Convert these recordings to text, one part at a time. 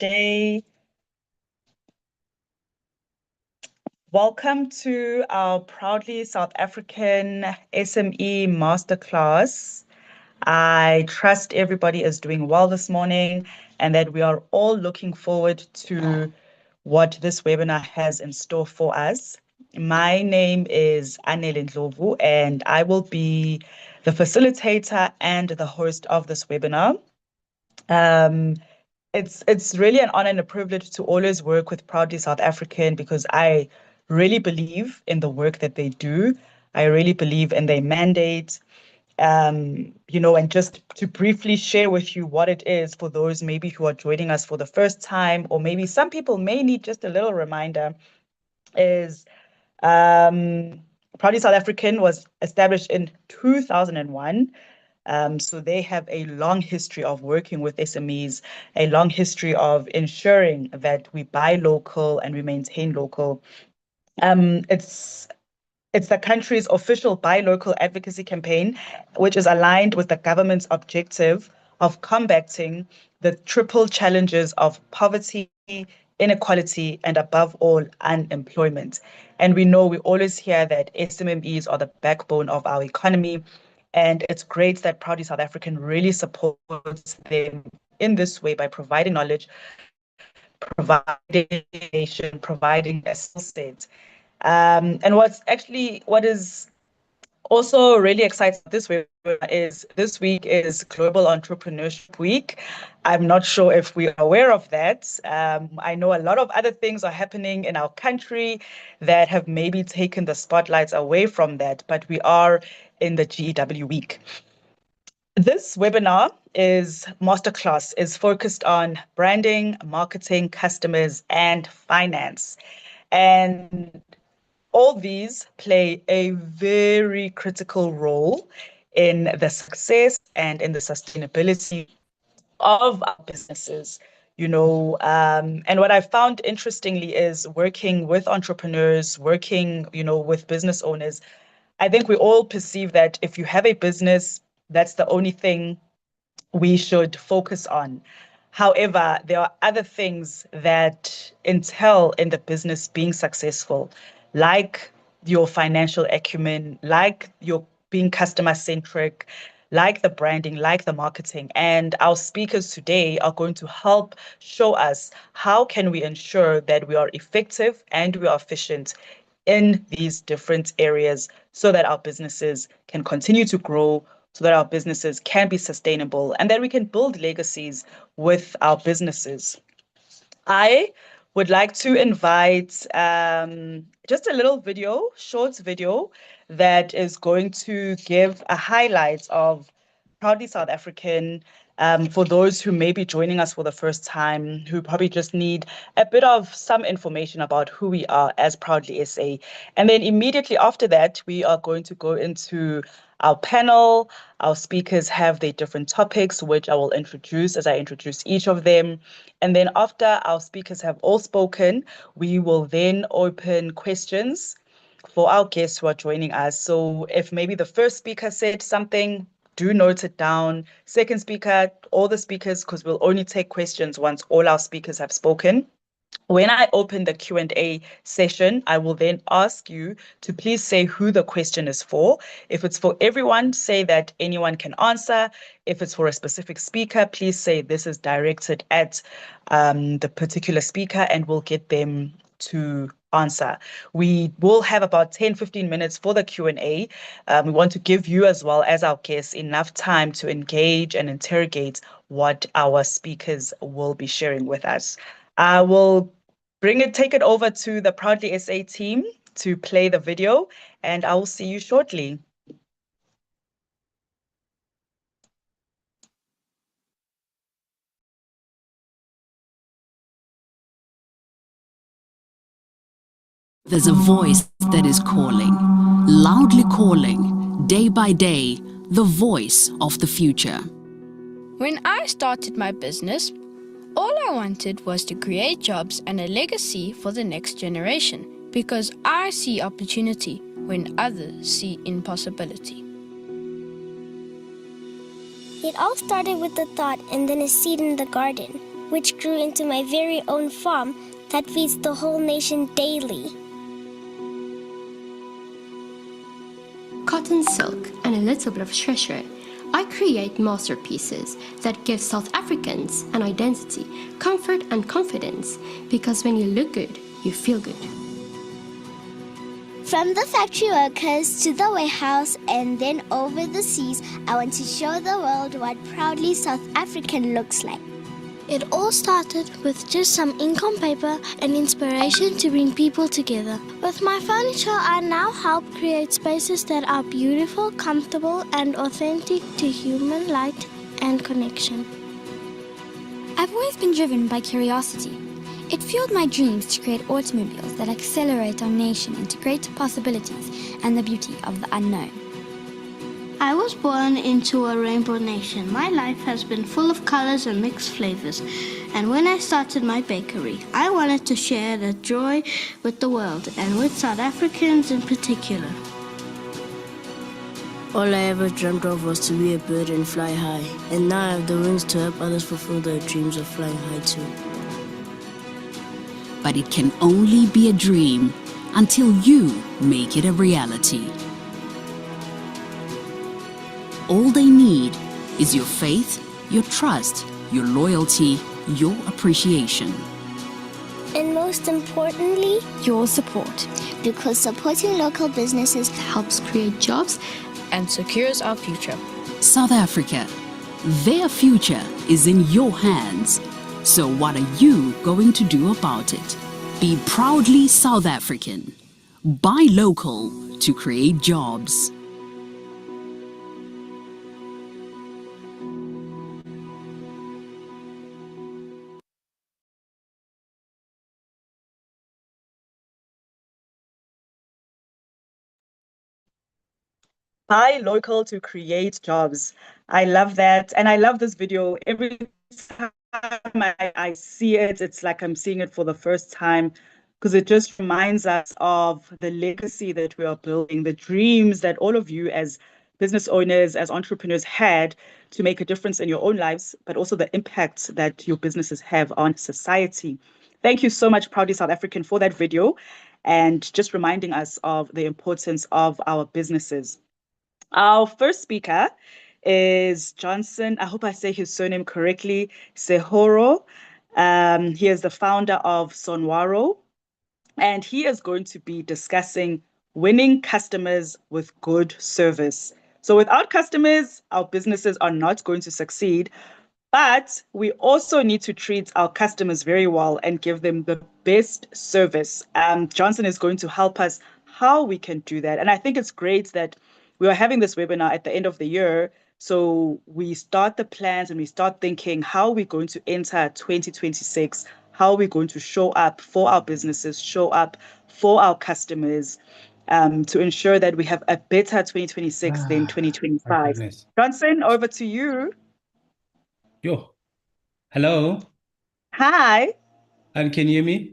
day. Welcome to our proudly South African SME Masterclass. I trust everybody is doing well this morning and that we are all looking forward to what this webinar has in store for us. My name is Anele Ndlovu and I will be the facilitator and the host of this webinar. It's really an honor and a privilege to always work with Proudly South African because I really believe in the work that they do. I really believe in their mandate. And just to briefly share with you what it is for those maybe who are joining us for the first time, or maybe some people may need just a little reminder, is Proudly South African was established in 2001. So they have a long history of working with SMEs, a long history of ensuring that we buy local and we maintain local. It's the country's official Buy Local advocacy campaign, which is aligned with the government's objective of combating the triple challenges of poverty, inequality, and above all, unemployment. And we always hear that SMMEs are the backbone of our economy. And it's great that Proudly South African really supports them in this way by providing knowledge, providing information, providing a skill set. And what is also really exciting this week is Global Entrepreneurship Week. I'm not sure if we are aware of that. I know a lot of other things are happening in our country that have maybe taken the spotlights away from that, but we are in the GEW week. This webinar Masterclass is focused on branding, marketing, customers, and finance. And all these play a very critical role in the success and in the sustainability of our businesses. And what I found interestingly is working with entrepreneurs, working, with business owners. I think we all perceive that if you have a business, that's the only thing we should focus on. However, there are other things that entail in the business being successful, like your financial acumen, like your being customer centric, like the branding, like the marketing. And our speakers today are going to help show us how can we ensure that we are effective and we are efficient in these different areas so that our businesses can continue to grow, so that our businesses can be sustainable, and that we can build legacies with our businesses. I would like to invite just a little short video, that is going to give a highlight of Proudly South African, for those who may be joining us for the first time, who probably just need a bit of some information about who we are as Proudly SA. And then immediately after that, we are going to go into our panel. Our speakers have their different topics, which I will introduce as I introduce each of them. And then after our speakers have all spoken, we will then open questions for our guests who are joining us. So if maybe the first speaker said something, do note it down. Second speaker, all the speakers, because we'll only take questions once all our speakers have spoken. When I open the Q&A session, I will then ask you to please say who the question is for. If it's for everyone, say that anyone can answer. If it's for a specific speaker, please say this is directed at the particular speaker, and we'll get them to answer. We will have about 10-15 minutes for the Q&A. We want to give you, as well as our guests, enough time to engage and interrogate what our speakers will be sharing with us. I will take it over to the Proudly SA team to play the video, and I will see you shortly. There's a voice that is calling, loudly calling, day by day, the voice of the future. When I started my business, all I wanted was to create jobs and a legacy for the next generation, because I see opportunity when others see impossibility. It all started with a thought and then a seed in the garden. which grew into my very own farm that feeds the whole nation daily. Cotton silk and a little bit of treasure, I create masterpieces that give South Africans an identity, comfort and confidence, because when you look good, you feel good. From the factory workers to the warehouse and then over the seas, I want to show the world what proudly South African looks like. It all started with just some ink on paper and inspiration to bring people together. With my furniture, I now help create spaces that are beautiful, comfortable, and authentic to human light and connection. I've always been driven by curiosity. It fueled my dreams to create automobiles that accelerate our nation into greater possibilities and the beauty of the unknown. I was born into a rainbow nation. My life has been full of colors and mixed flavors. And when I started my bakery, I wanted to share the joy with the world and with South Africans in particular. All I ever dreamt of was to be a bird and fly high. And now I have the wings to help others fulfill their dreams of flying high too. But it can only be a dream until you make it a reality. All they need is your faith, your trust, your loyalty, your appreciation. And most importantly, Your support. because supporting local businesses Helps create jobs and secures our future. South Africa, their future is in your hands. So what are you going to do about it? Be proudly South African. Buy local to create jobs. Buy local to create jobs. I love that. And I love this video. Every time I see it, it's like I'm seeing it for the first time because it just reminds us of the legacy that we are building, the dreams that all of you as business owners, as entrepreneurs had to make a difference in your own lives, but also the impact that your businesses have on society. Thank you so much, Proudly South African, for that video and just reminding us of the importance of our businesses. Our first speaker is Johnson. I hope I say his surname correctly. Sehoro. He is the founder of Sonwaro, and he is going to be discussing winning customers with good service. So without customers, our businesses are not going to succeed. But we also need to treat our customers very well and give them the best service. Johnson is going to help us how we can do that. And I think it's great that we are having this webinar at the end of the year. So we start the plans and we start thinking how we're going to enter 2026, how we're going to show up for our businesses, show up for our customers, to ensure that we have a better 2026 than My 2025. goodness. Johnson, over to you. Yo. Hello. Hi. And can you hear me?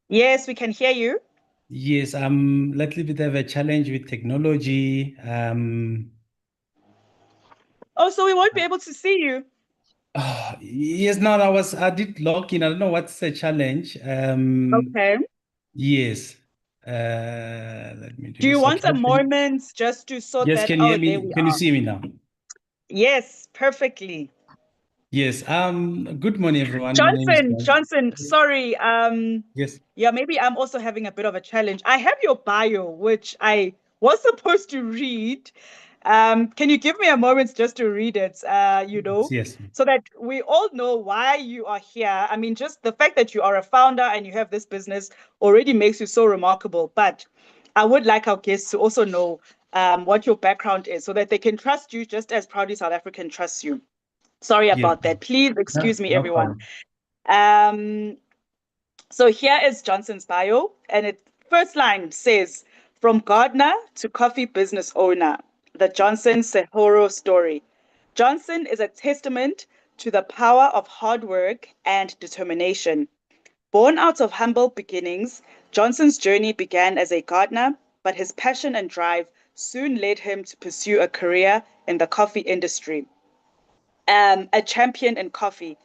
Yes, we can hear you. Yes, I'm a little bit of a challenge with technology. Oh, so we won't be able to see you. Yes, no, I did log in. I don't know what's the challenge. Okay. Yes. Let me do Do you this. want Okay. a moment just to sort Yes, that? can you hear Oh, there me? we Can you are. see me now? Yes, perfectly. Yes. Good morning, everyone. My name is Johnson, sorry. Yes. Yeah, maybe I'm also having a bit of a challenge. I have your bio, which I was supposed to read. Can you give me a moment just to read it, Yes. so that we all know why you are here? I mean, just the fact that you are a founder and you have this business already makes you so remarkable. But I would like our guests to also know what your background is so that they can trust you just as Proudly South African trusts you. Sorry Yes. about that. Please excuse me, No everyone. problem. So here is Johnson's bio, and it first line says, "From gardener to coffee business owner, the Johnson Sehoro story." Johnson is a testament to the power of hard work and determination. Born out of humble beginnings, Johnson's journey began as a gardener, but his passion and drive soon led him to pursue a career in the coffee industry. A champion in coffee.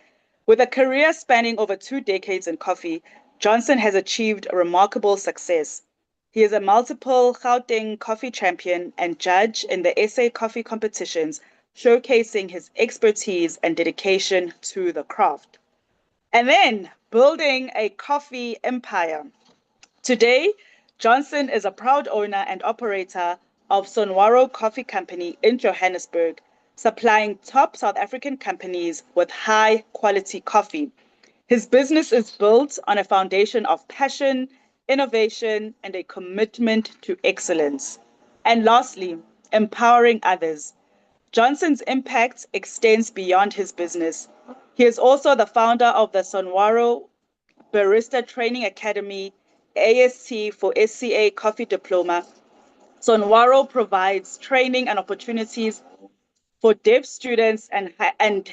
With a career spanning over 2 decades in coffee, Johnson has achieved remarkable success. He is a multiple Gauteng coffee champion and judge in the SA coffee competitions, showcasing his expertise and dedication to the craft. And then building a coffee empire. Today, Johnson is a proud owner and operator of Sonwaro Coffee Company in Johannesburg, supplying top South African companies with high quality coffee. His business is built on a foundation of passion, innovation, and a commitment to excellence. And lastly, empowering others. Johnson's impact extends beyond his business. He is also the founder of the Sonwaro Barista Training Academy, AST for SCA Coffee Diploma. Sonwaro provides training and opportunities for deaf students and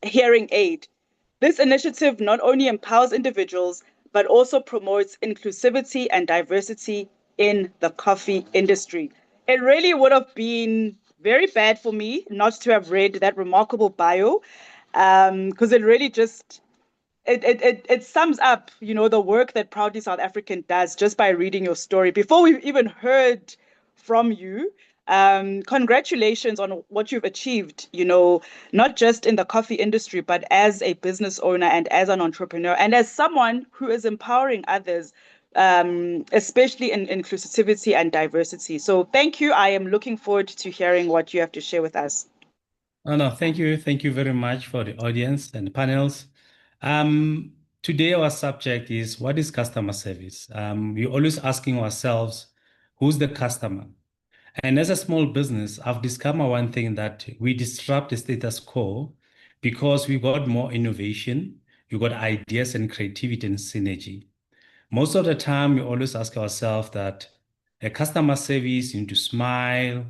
hearing aid. This initiative not only empowers individuals, but also promotes inclusivity and diversity in the coffee industry. It really would have been very bad for me not to have read that remarkable bio, because it really just it sums up, the work that Proudly South African does just by reading your story. Before we've even heard from you, congratulations on what you've achieved, not just in the coffee industry, but as a business owner and as an entrepreneur and as someone who is empowering others, especially in inclusivity and diversity. So thank you. I am looking forward to hearing what you have to share with us. No, thank you. Thank you very much for the audience and the panels. Today, our subject is what is customer service? We're always asking ourselves, who's the customer? And as a small business, I've discovered one thing, that we disrupt the status quo because we got more innovation, we got ideas and creativity and synergy. Most of the time, we always ask ourselves that a customer service, you need to smile,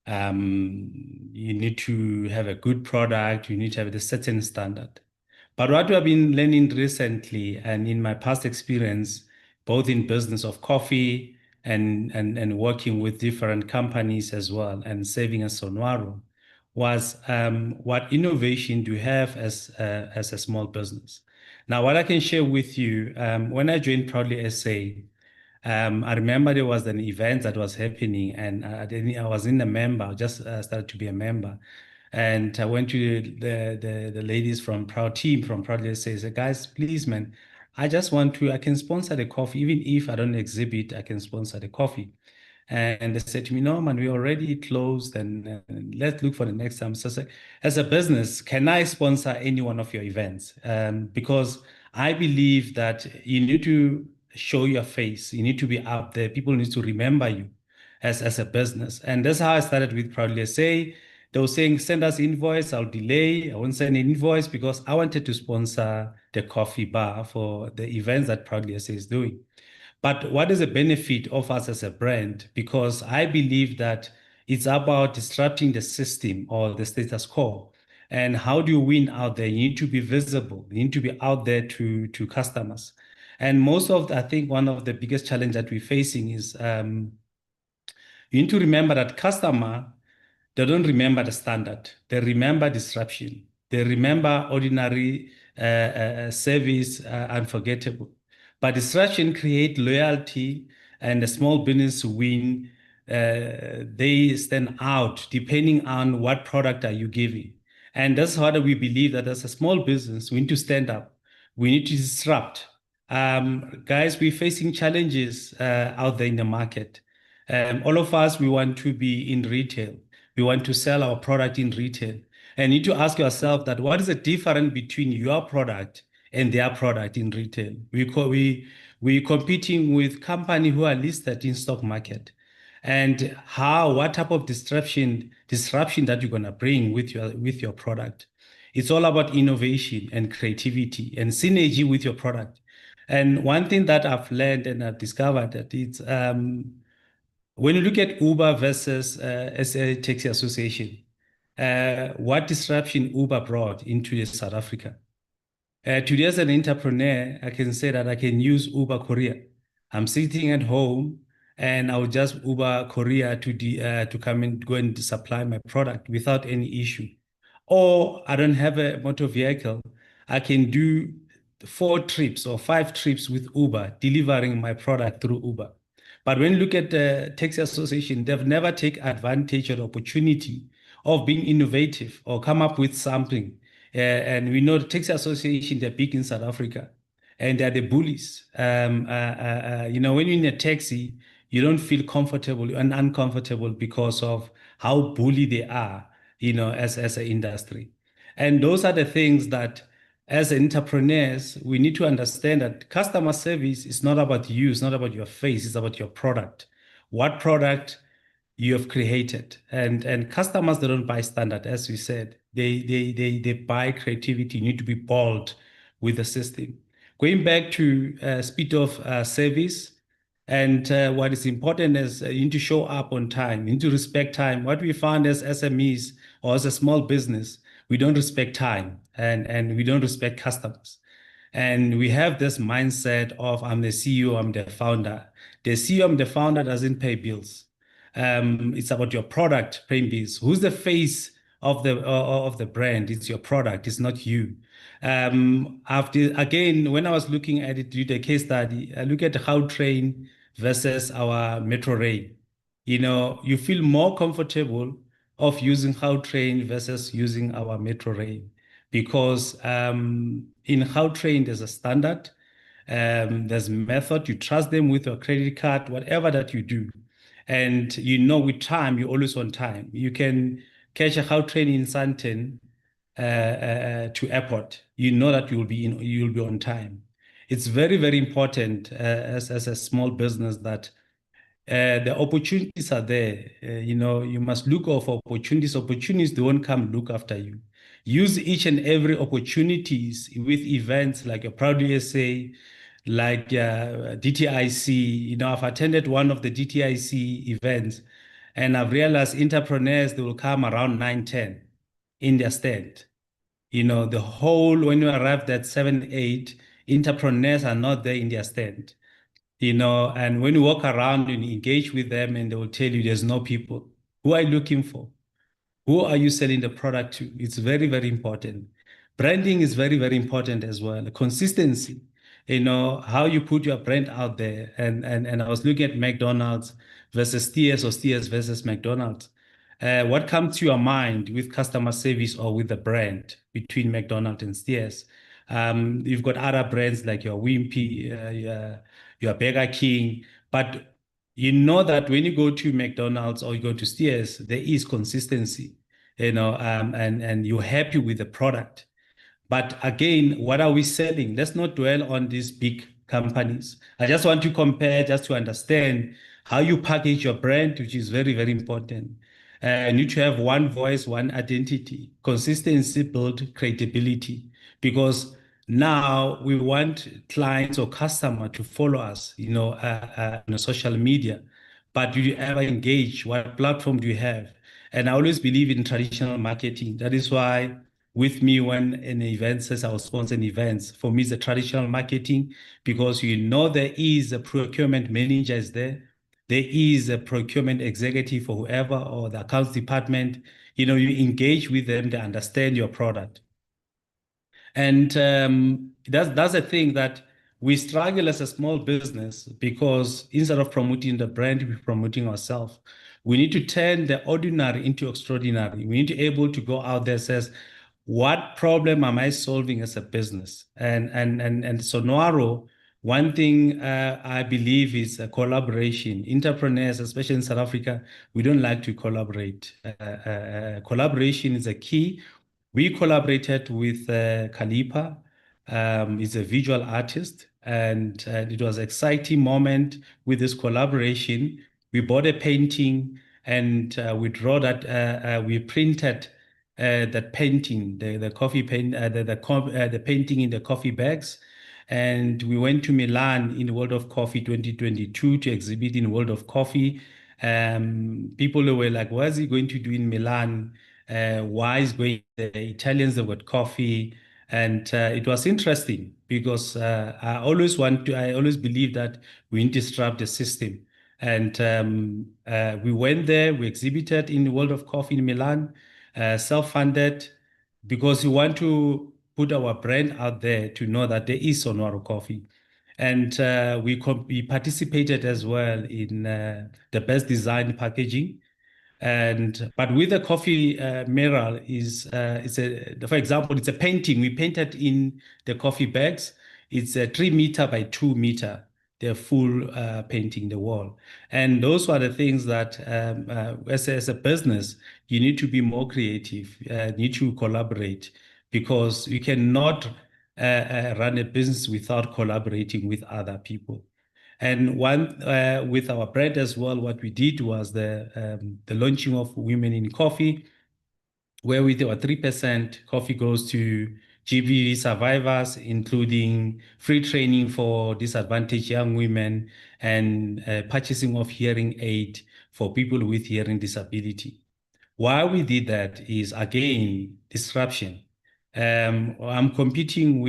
you need to have a good product, you need to have a certain standard. But what we have been learning recently and in my past experience, both in business of coffee and working with different companies as well and serving as Sonwaro, was what innovation do you have as a small business? Now, what I can share with you, when I joined Proudly SA, I remember there was an event that was happening, and I was in a member, just started to be a member. And I went to the ladies from Proud Team, from Proudly SA, said, guys, please, man, I can sponsor the coffee. Even if I don't exhibit, I can sponsor the coffee. And they said to me, no, man, we already closed, and let's look for the next time. So as a business, can I sponsor any one of your events? Because I believe that you need to show your face. You need to be out there. People need to remember you as a business. And that's how I started with Proudly SA. They were saying, send us invoice, I'll delay. I won't send an invoice because I wanted to sponsor the coffee bar for the events that Proudly SA is doing. But what is the benefit of us as a brand? Because I believe that it's about disrupting the system or the status quo. And how do you win out there? You need to be visible. You need to be out there to customers. And I think one of the biggest challenge that we're facing is you need to remember that customer, they don't remember the standard. They remember disruption. They remember ordinary service, unforgettable. But disruption create loyalty, and the small business win. They stand out depending on what product are you giving. And that's how we believe that as a small business, we need to stand up. We need to disrupt. Guys, we're facing challenges out there in the market. All of us, we want to be in retail. We want to sell our product in retail. And you need to ask yourself that what is the difference between your product and their product in retail? We're competing with companies who are listed in stock market. And what type of disruption that you're going to bring with your product? It's all about innovation and creativity and synergy with your product. And one thing that I've learned and I've discovered that it's when you look at Uber versus SA Taxi Association, what disruption Uber brought into South Africa? Today, as an entrepreneur, I can say that I can use Uber Courier. I'm sitting at home and I'll just Uber Courier to come and go and supply my product without any issue. Or I don't have a motor vehicle, I can do 4 trips or 5 trips with Uber, delivering my product through Uber. But when you look at the taxi association, they've never taken advantage of the opportunity of being innovative or come up with something. And we know the taxi association, they're big in South Africa and they're the bullies. When you're in a taxi, you don't feel comfortable and uncomfortable because of how bully they are, as an industry. And those are the things that as entrepreneurs, we need to understand that customer service is not about you, it's not about your face, it's about your product. What product you have created. And customers, they don't buy standard, as we said. They buy creativity. You need to be bold with the system. Going back to speed of service, and what is important is you need to show up on time. You need to respect time. What we found as SMEs or as a small business, we don't respect time and we don't respect customers. And we have this mindset of I'm the CEO, I'm the founder. The CEO, I'm the founder doesn't pay bills. It's about your product paying bills. Who's the face of the brand? It's your product. It's not you. Again, when I was looking at it, did a case study, I look at how train versus our metro rail. You feel more comfortable of using Gautrain versus using our metro rail because in Gautrain there's a standard, there's method, you trust them with your credit card, whatever that you do. And with time, you're always on time. You can catch a Gautrain in Sandton to airport. You know that you'll be on time. It's very, very important as a small business that the opportunities are there. You must look for opportunities. Opportunities, they won't come look after you. Use each and every opportunities with events like your Proud USA, like DTIC. I've attended one of the DTIC events and I've realized entrepreneurs, they will come around 9:10 in their stand. When you arrive at 7:08, entrepreneurs are not there in their stand. And when you walk around and engage with them and they will tell you there's no people. Who are you looking for? Who are you selling the product to? It's very, very important. Branding is very, very important as well. Consistency, how you put your brand out there. And I was looking at McDonald's versus Steers or Steers versus McDonald's. What comes to your mind with customer service or with the brand between McDonald's and Steers? You've got other brands like your Wimpy, your Burger King, but you know that when you go to McDonald's or you go to Steers, there is consistency, and you're happy with the product. But again, what are we selling? Let's not dwell on these big companies. I just want to compare, just to understand how you package your brand, which is very, very important. You need to have one voice, one identity. Consistency build credibility because now we want clients or customer to follow us, on social media. But do you ever engage? What platform do you have? And I always believe in traditional marketing. That is why with me when an event says I will sponsor events, for me it's a traditional marketing because there is a procurement manager is there. There is a procurement executive or whoever or the accounts department. You engage with them, they understand your product. And that's a thing that we struggle as a small business because instead of promoting the brand, we're promoting ourselves. We need to turn the ordinary into extraordinary. We need to be able to go out there and says, what problem am I solving as a business? And Sonoro, one thing I believe is a collaboration. Entrepreneurs, especially in South Africa, we don't like to collaborate. Collaboration is a key. We collaborated with Kalipa. He's a visual artist, and it was an exciting moment with this collaboration. We bought a painting, and we draw that. We printed that painting, the coffee paint, the painting in the coffee bags, and we went to Milan in the World of Coffee 2022 to exhibit in World of Coffee. People were like, "What is he going to do in Milan? Why is going the Italians have got coffee?" And it was interesting because I always believe that we need to disrupt the system. And we went there, we exhibited in the World of Coffee in Milan, self-funded. because we want to put our brand out there to know that there is Sonwaro coffee. And we participated as well in the best design packaging. But with the coffee mural for example, it's a painting. We painted in the coffee bags. It's a 3 meter by 2 meter. The full painting the wall. And those are the things that as a business, you need to be more creative, need to collaborate, because you cannot run a business without collaborating with other people. And one with our brand as well, what we did was the launching of Women in Coffee, where with our 3% coffee goes to GBV survivors, including free training for disadvantaged young women and purchasing of hearing aid for people with hearing disability. Why we did that is, again, disruption. We're competing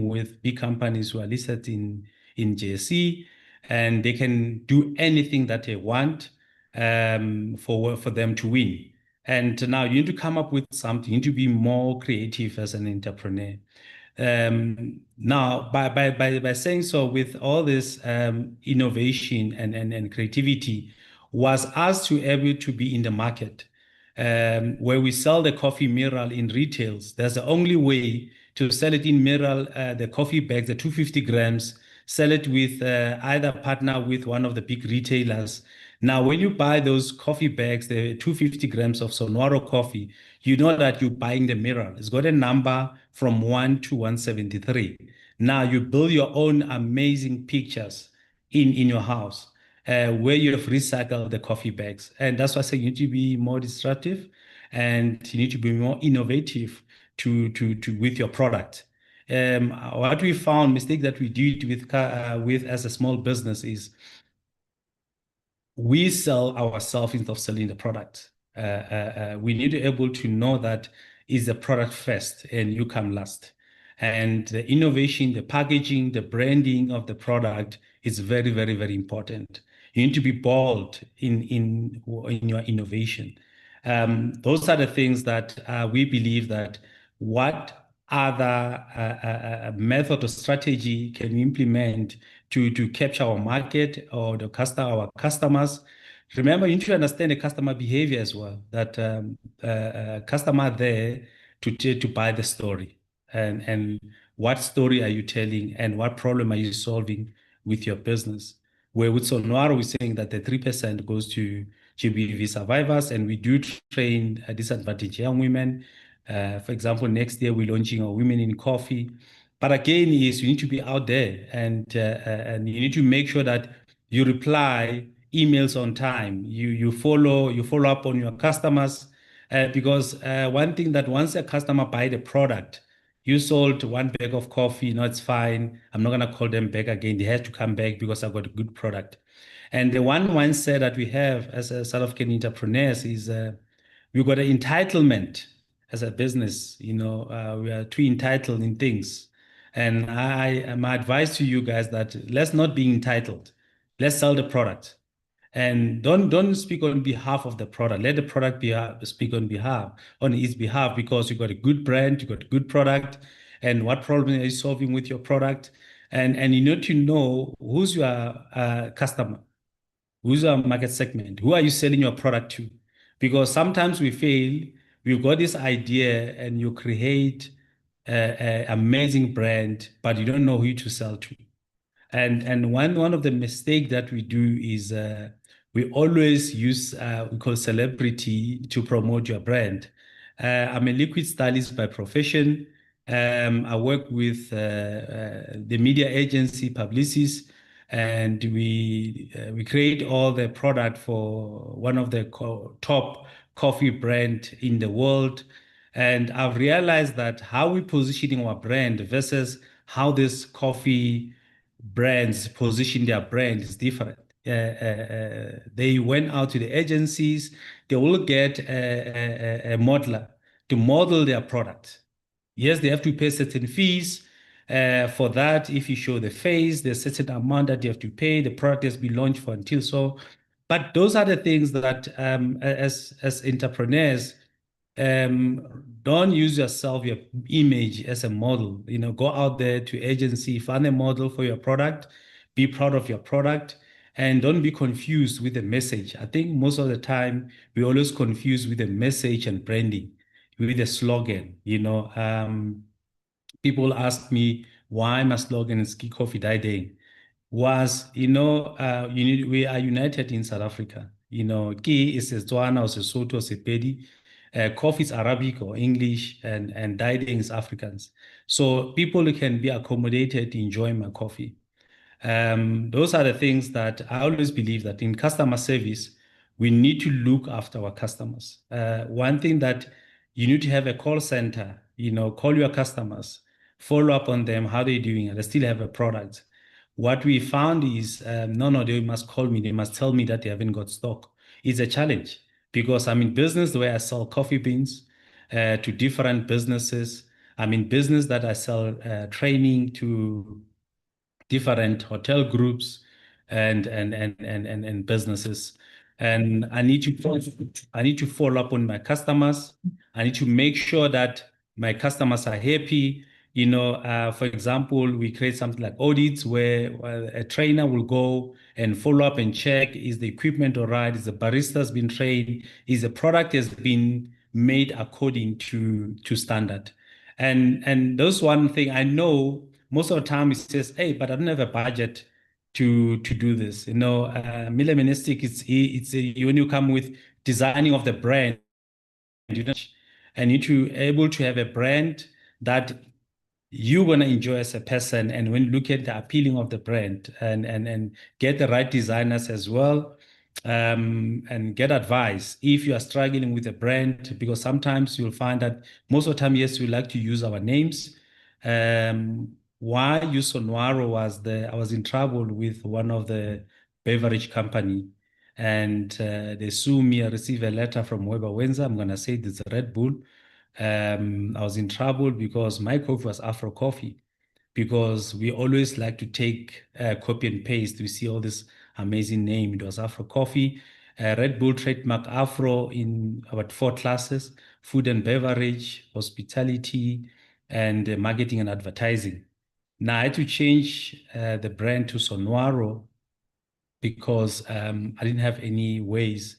with big companies who are listed in JSE, and they can do anything that they want for them to win. And now you need to come up with something. You need to be more creative as an entrepreneur. Now, by saying so, with all this innovation and creativity, was us to able to be in the market where we sell the coffee mural in retails. That's the only way to sell it in mural, the coffee bags, the 250 grams, sell it with either partner with one of the big retailers. Now, when you buy those coffee bags, the 250 grams of Sonwaro coffee, you know that you're buying the mural. It's got a number from 1 to 173. Now, you build your own amazing pictures in your house where you have recycled the coffee bags. And that's why I say you need to be more disruptive and you need to be more innovative with your product. What we found, mistake that we did with as a small business is we sell ourselves instead of selling the product. We need to be able to know that is the product first and you come last. And the innovation, the packaging, the branding of the product is very, very, very important. You need to be bold in your innovation. Those are the things that we believe that what other method or strategy can we implement to capture our market or our customers. Remember, you need to understand the customer behavior as well, that customer there to buy the story. And what story are you telling and what problem are you solving with your business? Where with Sonwaro, we're saying that the 3% goes to GBV survivors, and we do train disadvantaged young women. For example, next year we're launching our Women in Coffee. But again, you need to be out there and you need to make sure that you reply emails on time. You follow up on your customers because one thing that once a customer buy the product, you sold 1 bag of coffee, no, it's fine. I'm not going to call them back again. They have to come back because I've got a good product. And the one mindset that we have as a South African entrepreneurs is we've got an entitlement as a business. We are too entitled in things. And my advice to you guys that let's not be entitled. Let's sell the product. And don't speak on behalf of the product. Let the product speak on its behalf, because you've got a good brand, you've got a good product, and what problem are you solving with your product? And you need to know who's your customer, who's your market segment, who are you selling your product to? Because sometimes we fail. We've got this idea, and you create an amazing brand, but you don't know who to sell to. And one of the mistakes that we do is we always use we call celebrity to promote your brand. I'm a liquid stylist by profession. I work with the media agency Publicis, and we create all the product for one of the top coffee brand in the world. And I've realized that how we positioning our brand versus how this coffee brands position their brand is different. They went out to the agencies. They will get a modeler to model their product. Yes, they have to pay certain fees for that. If you show the face, there's a certain amount that you have to pay. The product has been launched for until so. But those are the things that as entrepreneurs, don't use yourself, your image as a model. Go out there to agency, find a model for your product, be proud of your product, and don't be confused with the message. I think most of the time we always confuse with the message and branding, with the slogan. People ask me why my slogan is "Key Coffee Die Day." We are united in South Africa. Ki is Setswana or Sesotho or Sepedi. Coffee is Arabic or English, and Daiding is Afrikaans. So people can be accommodated to enjoy my coffee. Those are the things that I always believe that in customer service, we need to look after our customers. One thing that you need to have a call center, call your customers, follow up on them, how they're doing, and they still have a product. What we found is, no, they must call me. They must tell me that they haven't got stock. It's a challenge because I'm in business where I sell coffee beans to different businesses. I'm in business that I sell training to different hotel groups and businesses. And I need to follow up on my customers. I need to make sure that my customers are happy. For example, we create something like audits where a trainer will go and follow up and check, is the equipment all right? Is the baristas been trained? Is the product has been made according to standard? And those one thing I know most of the time it says, hey, but I don't have a budget to do this. Militaristic, when you come with designing of the brand, and you to able to have a brand that you're going to enjoy as a person. And when you look at the appealing of the brand and get the right designers as well, and get advice if you are struggling with a brand, because sometimes you'll find that most of the time, yes, we like to use our names. Why use Sonwaro I was in trouble with one of the beverage company, and they sue me. I received a letter from Weber Wenza. I'm going to say this Red Bull. I was in trouble because my coffee was Afro Coffee, because we always like to take copy and paste. We see all this amazing name. It was Afro Coffee. Red Bull trademark Afro in about 4 classes: food and beverage, hospitality, and marketing and advertising. Now I had to change the brand to Sonwaro because I didn't have any ways.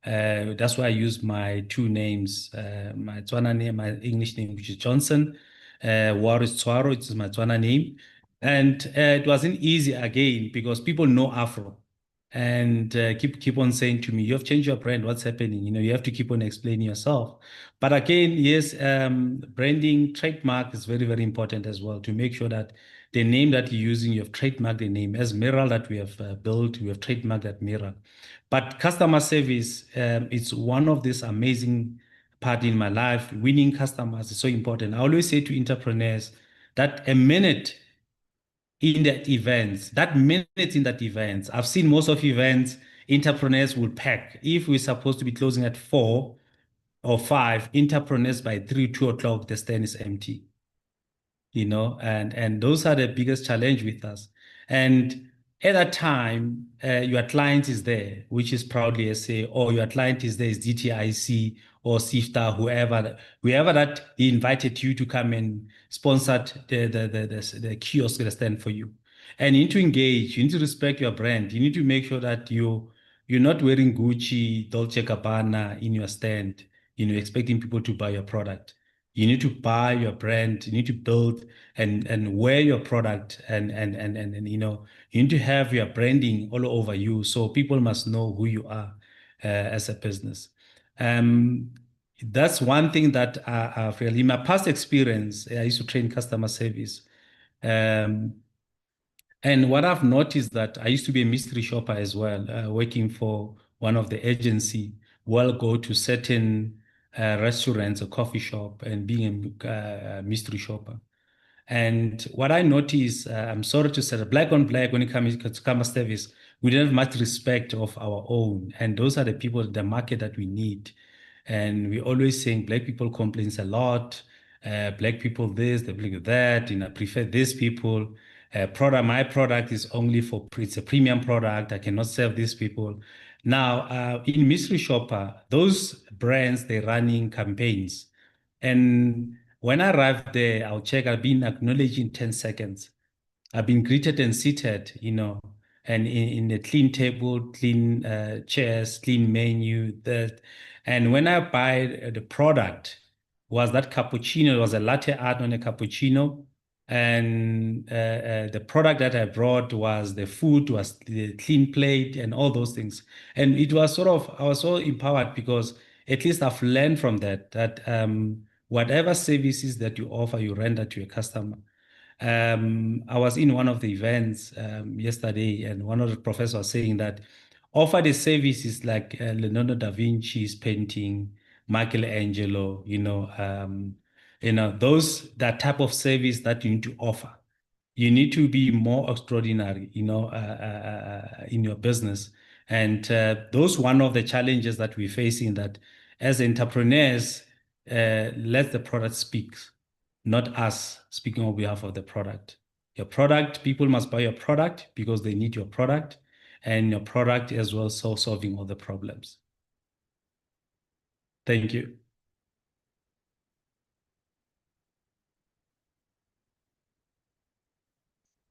That's why I used my 2 names, my Tswana name, my English name, which is Johnson. Waro is Tswaro, it is my Tswana name. And it wasn't easy again because people know Afro and keep on saying to me, you have changed your brand, what's happening? You have to keep on explaining yourself. But again, yes, branding trademark is very, very important as well, to make sure that the name that you're using, you have trademarked the name. As Miral that we have built, we have trademarked that Miral. But customer service, it's one of these amazing part in my life. Winning customers is so important. I always say to entrepreneurs that a minute in that event, I've seen most of events, entrepreneurs will pack. If we're supposed to be closing at 4 or 5, entrepreneurs by 3, 2 o'clock, the stand is empty. And those are the biggest challenge with us. And at that time, your client is there, which is Proudly SA, or your client is there is DTIC or SIFTA, whoever that he invited you to come and sponsor the kiosk that stand for you. And you need to engage, you need to respect your brand. You need to make sure that you're not wearing Gucci, Dolce Gabbana in your stand, expecting people to buy your product. You need to buy your brand. You need to build and wear your product, and you need to have your branding all over you, so people must know who you are as a business. That's one thing that I feel in my past experience. I used to train customer service, and what I've noticed that I used to be a mystery shopper as well, working for one of the agency. Well, go to certain restaurants or coffee shop and being a mystery shopper. And what I notice, I'm sorry to say, black on black, when it comes to customer service, we don't have much respect of our own. And those are the people, the market that we need. And we always saying black people complains a lot. Black people this, the black that, I prefer these people. My product is only it's a premium product. I cannot serve these people. Now, in mystery shopper, those brands, they're running campaigns. And when I arrived there, I'll check, I've been acknowledged in 10 seconds. I've been greeted and seated, and in a clean table, clean chairs, clean menu. And when I buy the product, was that cappuccino, it was a latte art on a cappuccino. And the product that I brought was the food, was the clean plate and all those things. And it was I was so empowered because at least I've learned from that whatever services that you offer, you render to a customer. I was in one of the events yesterday, and one of the professors was saying that offer the services like Leonardo da Vinci's painting, Michelangelo, that type of service that you need to offer. You need to be more extraordinary, in your business. And those one of the challenges that we're facing, that as entrepreneurs, let the product speak, not us speaking on behalf of the product. Your product, people must buy your product because they need your product, and your product as well solving all the problems. Thank you.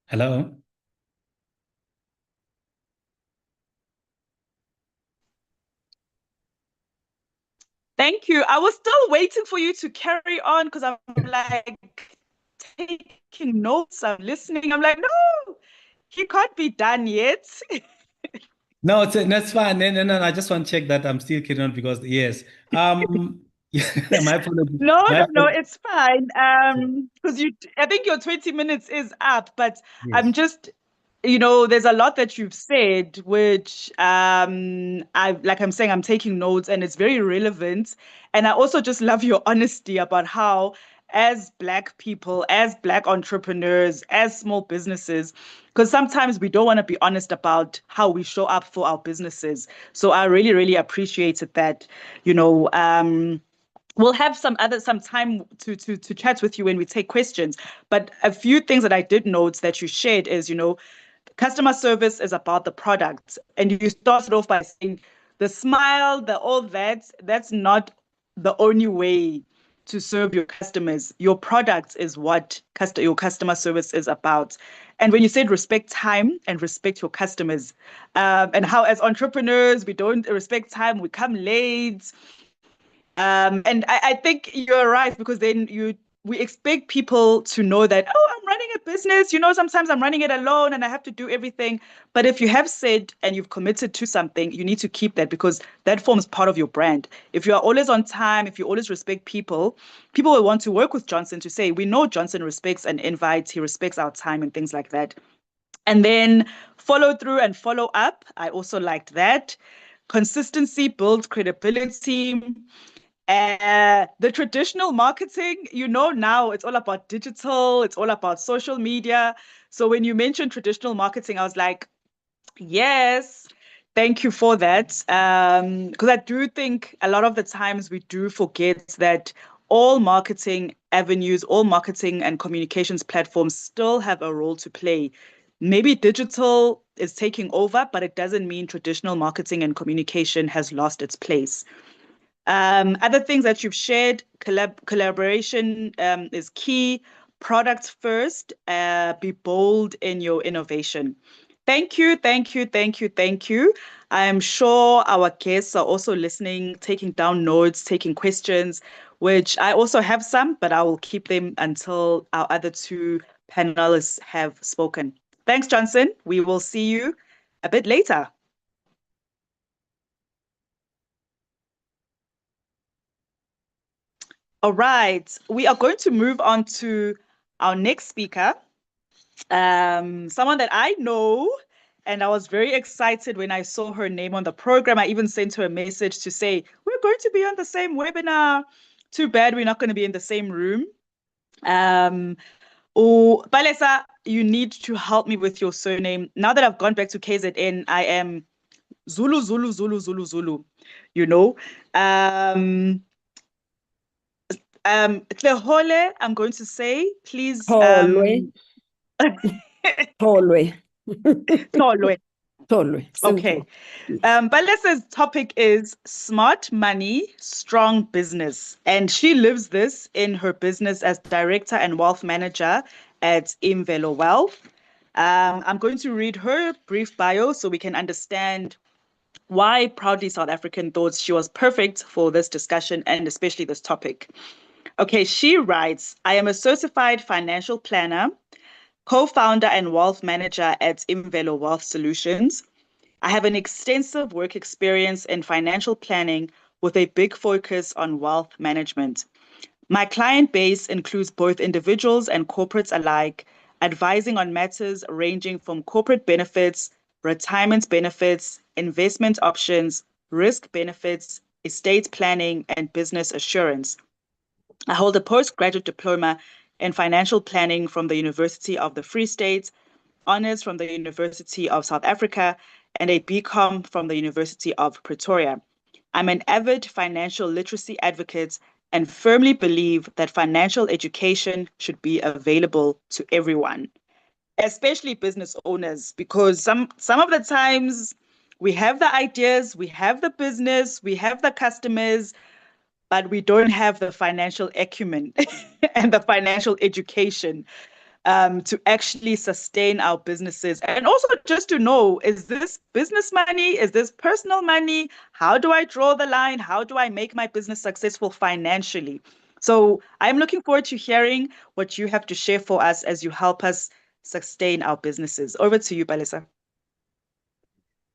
Hello? Thank you. I was still waiting for you to carry on because I'm like taking notes, I'm listening. I'm like, no, he can't be done yet. No, that's fine. No. I just want to check that I'm still carrying on because yes. My apologies. No, it's fine. Because I think your 20 minutes is up, but Yes. I'm just, there's a lot that you've said, which I'm saying, I'm taking notes and it's very relevant. And I also just love your honesty about how, as Black people, as Black entrepreneurs, as small businesses, because sometimes we don't want to be honest about how we show up for our businesses. So I really, really appreciated that, we'll have some time to chat with you when we take questions. But a few things that I did note that you shared is, customer service is about the product. And you started off by saying the smile, the all that's not the only way to serve your customers. Your product is what your customer service is about. And when you said respect time and respect your customers, and how as entrepreneurs, we don't respect time, we come late. And I think you're right, because then we expect people to know that, oh, I'm running a business, sometimes I'm running it alone and I have to do everything. But if you have said and you've committed to something, you need to keep that, because that forms part of your brand. If you are always on time, if you always respect people, people will want to work with Johnson to say, we know Johnson respects an invite, he respects our time and things like that. And then follow through and follow up. I also liked that. Consistency builds credibility. The traditional marketing, now it's all about digital, it's all about social media. So when you mentioned traditional marketing, I was like, yes, thank you for that. Because I do think a lot of the times we do forget that all marketing avenues, all marketing and communications platforms still have a role to play. Maybe digital is taking over, but it doesn't mean traditional marketing and communication has lost its place. Other things that you've shared, collaboration is key. Products first, be bold in your innovation. Thank you, thank you, thank you, thank you. I am sure our guests are also listening, taking down notes, taking questions, which I also have some, but I will keep them until our other two panelists have spoken. Thanks, Johnson. We will see you a bit later. All right, we are going to move on to our next speaker, someone that I know, and I was very excited when I saw her name on the program. I even sent her a message to say, we're going to be on the same webinar. Too bad we're not going to be in the same room. Palesa, you need to help me with your surname. Now that I've gone back to KZN, I am Zulu, Zulu, Zulu, Zulu, Zulu, you know. Tlehole, I'm going to say, please. Tolwe. Tolwe. Tolwe. Totally. Okay. Simple. Balesa's topic is smart money, strong business. And she lives this in her business as director and wealth manager at Imvelo Wealth. I'm going to read her brief bio so we can understand why Proudly South African thought she was perfect for this discussion and especially this topic. Okay, she writes, I am a certified financial planner, co-founder and wealth manager at Imvelo Wealth Solutions. I have an extensive work experience in financial planning with a big focus on wealth management. My client base includes both individuals and corporates alike, advising on matters ranging from corporate benefits, retirement benefits, investment options, risk benefits, estate planning, and business assurance. I hold a postgraduate diploma in financial planning from the University of the Free State, honors from the University of South Africa, and a BCom from the University of Pretoria. I'm an avid financial literacy advocate and firmly believe that financial education should be available to everyone, especially business owners, because some of the times we have the ideas, we have the business, we have the customers, but we don't have the financial acumen and the financial education to actually sustain our businesses. And also just to know, is this business money? Is this personal money? How do I draw the line? How do I make my business successful financially? So I'm looking forward to hearing what you have to share for us as you help us sustain our businesses. Over to you, Balisa.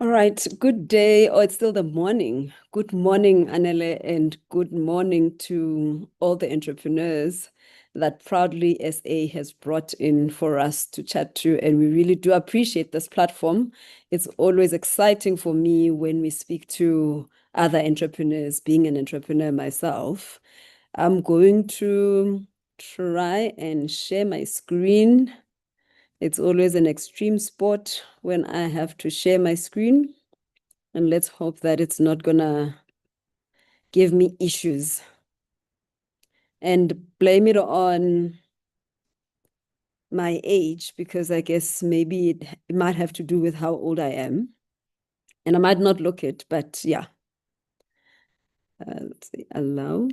All right. Good day, or it's still the morning. Good morning, Anele, and good morning to all the entrepreneurs that Proudly SA has brought in for us to chat to. And we really do appreciate this platform. It's always exciting for me when we speak to other entrepreneurs, being an entrepreneur myself. I'm going to try and share my screen. It's always an extreme sport when I have to share my screen. And let's hope that it's not gonna give me issues. And blame it on my age, because I guess maybe it might have to do with how old I am. And I might not look it, but yeah. Let's see, allow.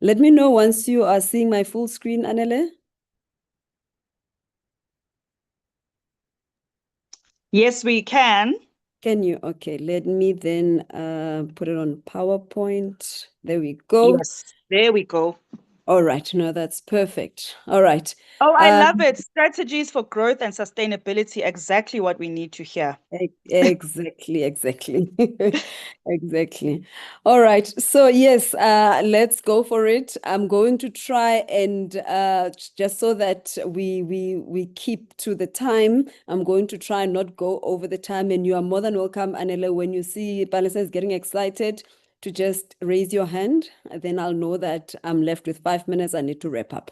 Let me know once you are seeing my full screen, Anele. Yes, we can. Can you? Okay, let me then put it on PowerPoint. There we go. Yes, there we go. All right, no, that's perfect. All right. Oh, I love it. Strategies for growth and sustainability, exactly what we need to hear. Exactly. Exactly. All right. So yes, let's go for it. I'm going to try and just so that we keep to the time, I'm going to try and not go over the time. And you are more than welcome, Anela, when you see Palisa is getting excited, to just raise your hand. Then I'll know that I'm left with 5 minutes. I need to wrap up.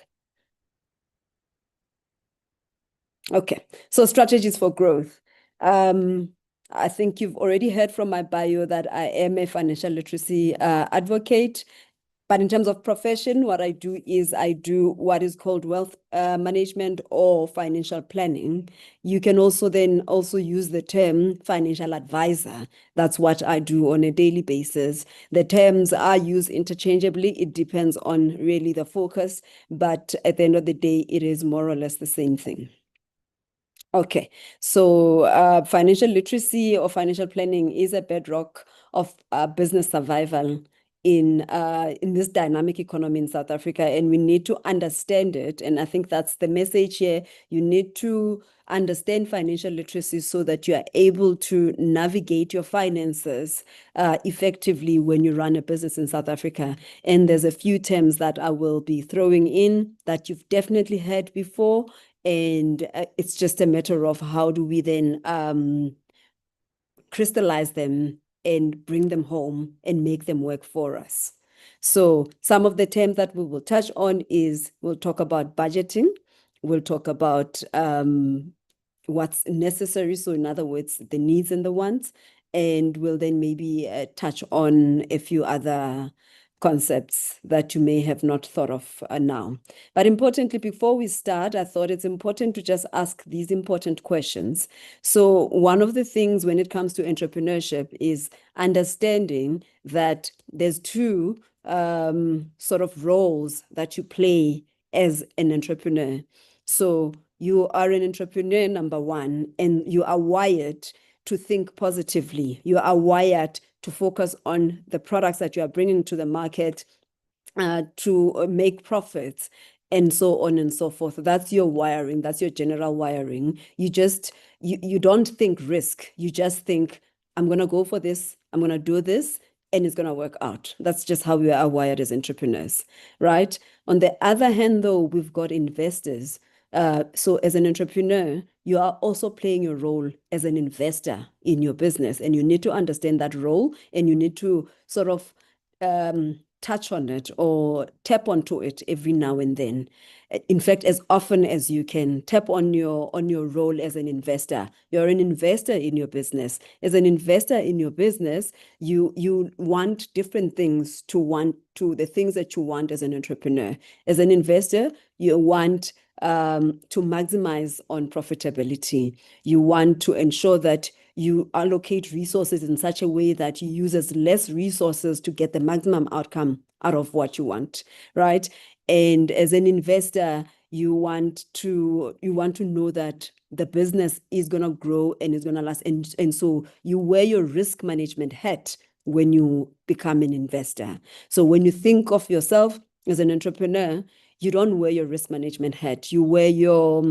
Okay, so strategies for growth. I think you've already heard from my bio that I am a financial literacy advocate. But in terms of profession, what I do is I do what is called wealth management or financial planning. You can also then use the term financial advisor. That's what I do on a daily basis. The terms are used interchangeably. It depends on really the focus, but at the end of the day, it is more or less the same thing. Okay, so financial literacy or financial planning is a bedrock of business survival in this dynamic economy in South Africa, and we need to understand it. And I think that's the message here. You need to understand financial literacy so that you are able to navigate your finances effectively when you run a business in South Africa. And there's a few terms that I will be throwing in that you've definitely heard before. And it's just a matter of how do we then crystallize them and bring them home and make them work for us. So some of the terms that we will touch on is we'll talk about budgeting. We'll talk about what's necessary. So in other words, the needs and the wants. And we'll then maybe touch on a few other concepts that you may have not thought of now. But importantly, before we start, I thought it's important to just ask these important questions. So one of the things when it comes to entrepreneurship is understanding that there's two sort of roles that you play as an entrepreneur. So you are an entrepreneur, number one, and you are wired to think positively. You are wired to focus on the products that you are bringing to the market, to make profits, and so on and so forth. That's your wiring. That's your general wiring. You don't think risk. You just think, I'm going to go for this. I'm going to do this, and it's going to work out. That's just how we are wired as entrepreneurs, right? On the other hand, though, we've got investors. So as an entrepreneur, you are also playing your role as an investor in your business, and you need to understand that role, and you need to sort of touch on it or tap onto it every now and then. In fact, as often as you can, tap on your role as an investor. You're an investor in your business. As an investor in your business, you want different things to the things that you want as an entrepreneur. As an investor, you want to maximize on profitability. You want to ensure that you allocate resources in such a way that you use as less resources to get the maximum outcome out of what you want, right? And as an investor, you want to know that the business is going to grow and is going to last. And so you wear your risk management hat when you become an investor. So when you think of yourself as an entrepreneur, you don't wear your risk management hat. You wear your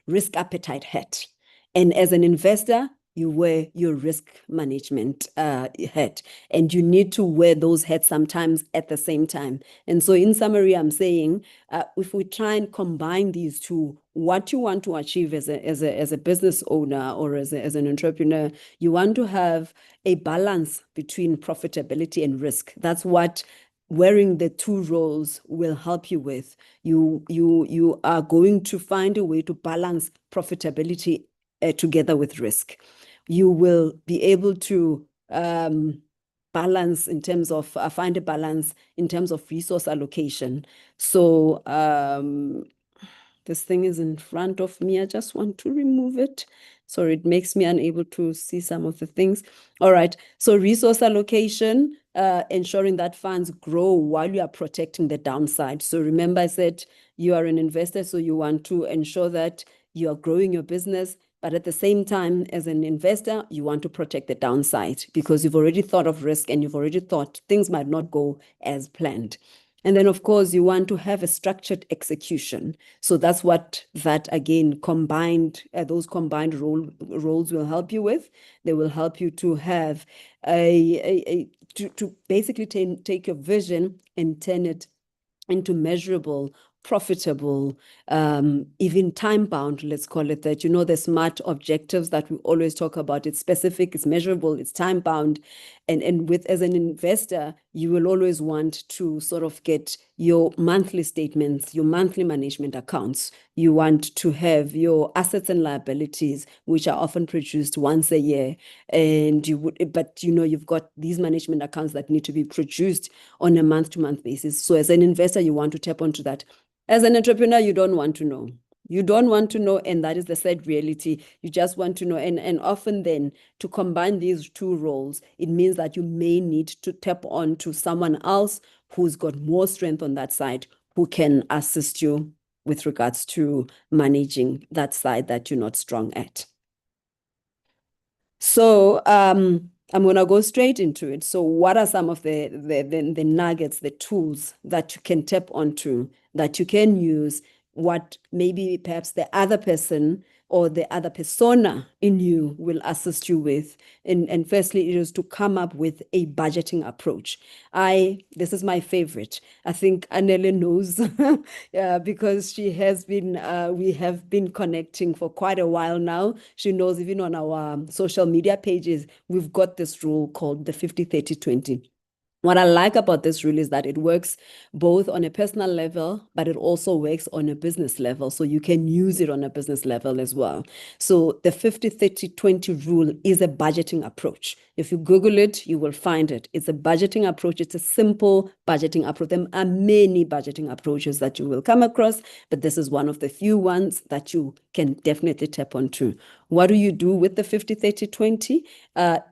risk appetite hat. And as an investor, you wear your risk management hat. And you need to wear those hats sometimes at the same time. And so in summary, I'm saying, if we try and combine these two, what you want to achieve as a business owner or as an entrepreneur, you want to have a balance between profitability and risk. That's what wearing the two roles will help you with. You are going to find a way to balance profitability together with risk. You will be able to balance in terms of find a balance in terms of resource allocation. So this thing is in front of me. I just want to remove it. Sorry, it makes me unable to see some of the things. All right. So resource allocation, ensuring that funds grow while you are protecting the downside. So remember, I said you are an investor, so you want to ensure that you are growing your business. But at the same time, as an investor, you want to protect the downside because you've already thought of risk and you've already thought things might not go as planned. And then, of course, you want to have a structured execution. So that's what that, again, those combined roles will help you with. They will help you to have to basically take your vision and turn it into measurable, profitable, even time-bound, let's call it that. You know, the SMART objectives that we always talk about. It's specific, it's measurable, it's time-bound. And as an investor, you will always want to sort of get your monthly statements, your monthly management accounts. You want to have your assets and liabilities, which are often produced once a year. But you've got these management accounts that need to be produced on a month-to-month basis. So as an investor, you want to tap onto that. As an entrepreneur, you don't want to know. You don't want to know, and that is the sad reality. You just want to know. And often then, to combine these two roles, it means that you may need to tap on to someone else who's got more strength on that side, who can assist you with regards to managing that side that you're not strong at. So I'm going to go straight into it. So what are some of the nuggets, the tools that you can tap onto, that you can use, what maybe perhaps the other person or the other persona in you will assist you with? And firstly, it is to come up with a budgeting approach. This is my favorite. I think Anele knows because she has been, we have been connecting for quite a while now. She knows even on our social media pages, we've got this rule called the 50-30-20. What I like about this rule is that it works both on a personal level, but it also works on a business level. So you can use it on a business level as well. So the 50-30-20 rule is a budgeting approach. If you Google it, you will find it. It's a budgeting approach. It's a simple budgeting approach. There are many budgeting approaches that you will come across, but this is one of the few ones that you can definitely tap onto. What do you do with the 50-30-20?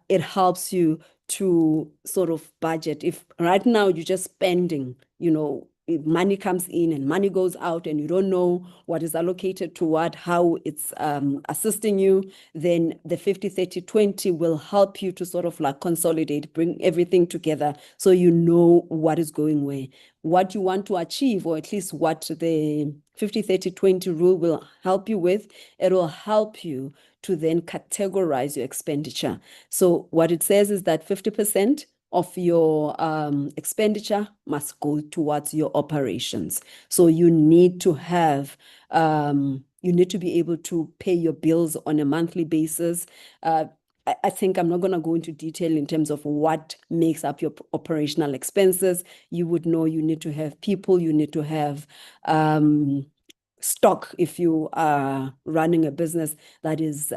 It helps you to sort of budget. If right now you're just spending, if money comes in and money goes out and you don't know what is allocated to what, how it's assisting you, then the 50-30-20 will help you to sort of like consolidate, bring everything together so you know what is going where. What you want to achieve, or at least what the 50-30-20 rule will help you with, it will help you to then categorize your expenditure. So what it says is that 50% of your expenditure must go towards your operations. So you need to have, you need to be able to pay your bills on a monthly basis. I think I'm not going to go into detail in terms of what makes up your operational expenses. You would know you need to have people, you need to have stock if you are running a business that is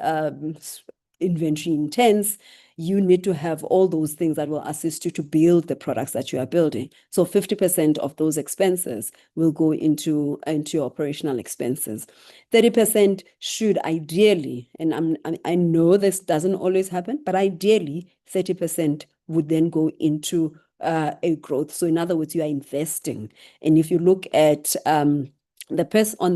inventory intense. You need to have all those things that will assist you to build the products that you are building. So 50% of those expenses will go into your operational expenses. 30% should ideally, and I know this doesn't always happen, but ideally 30% would then go into a growth. So in other words, you are investing. And if you look at on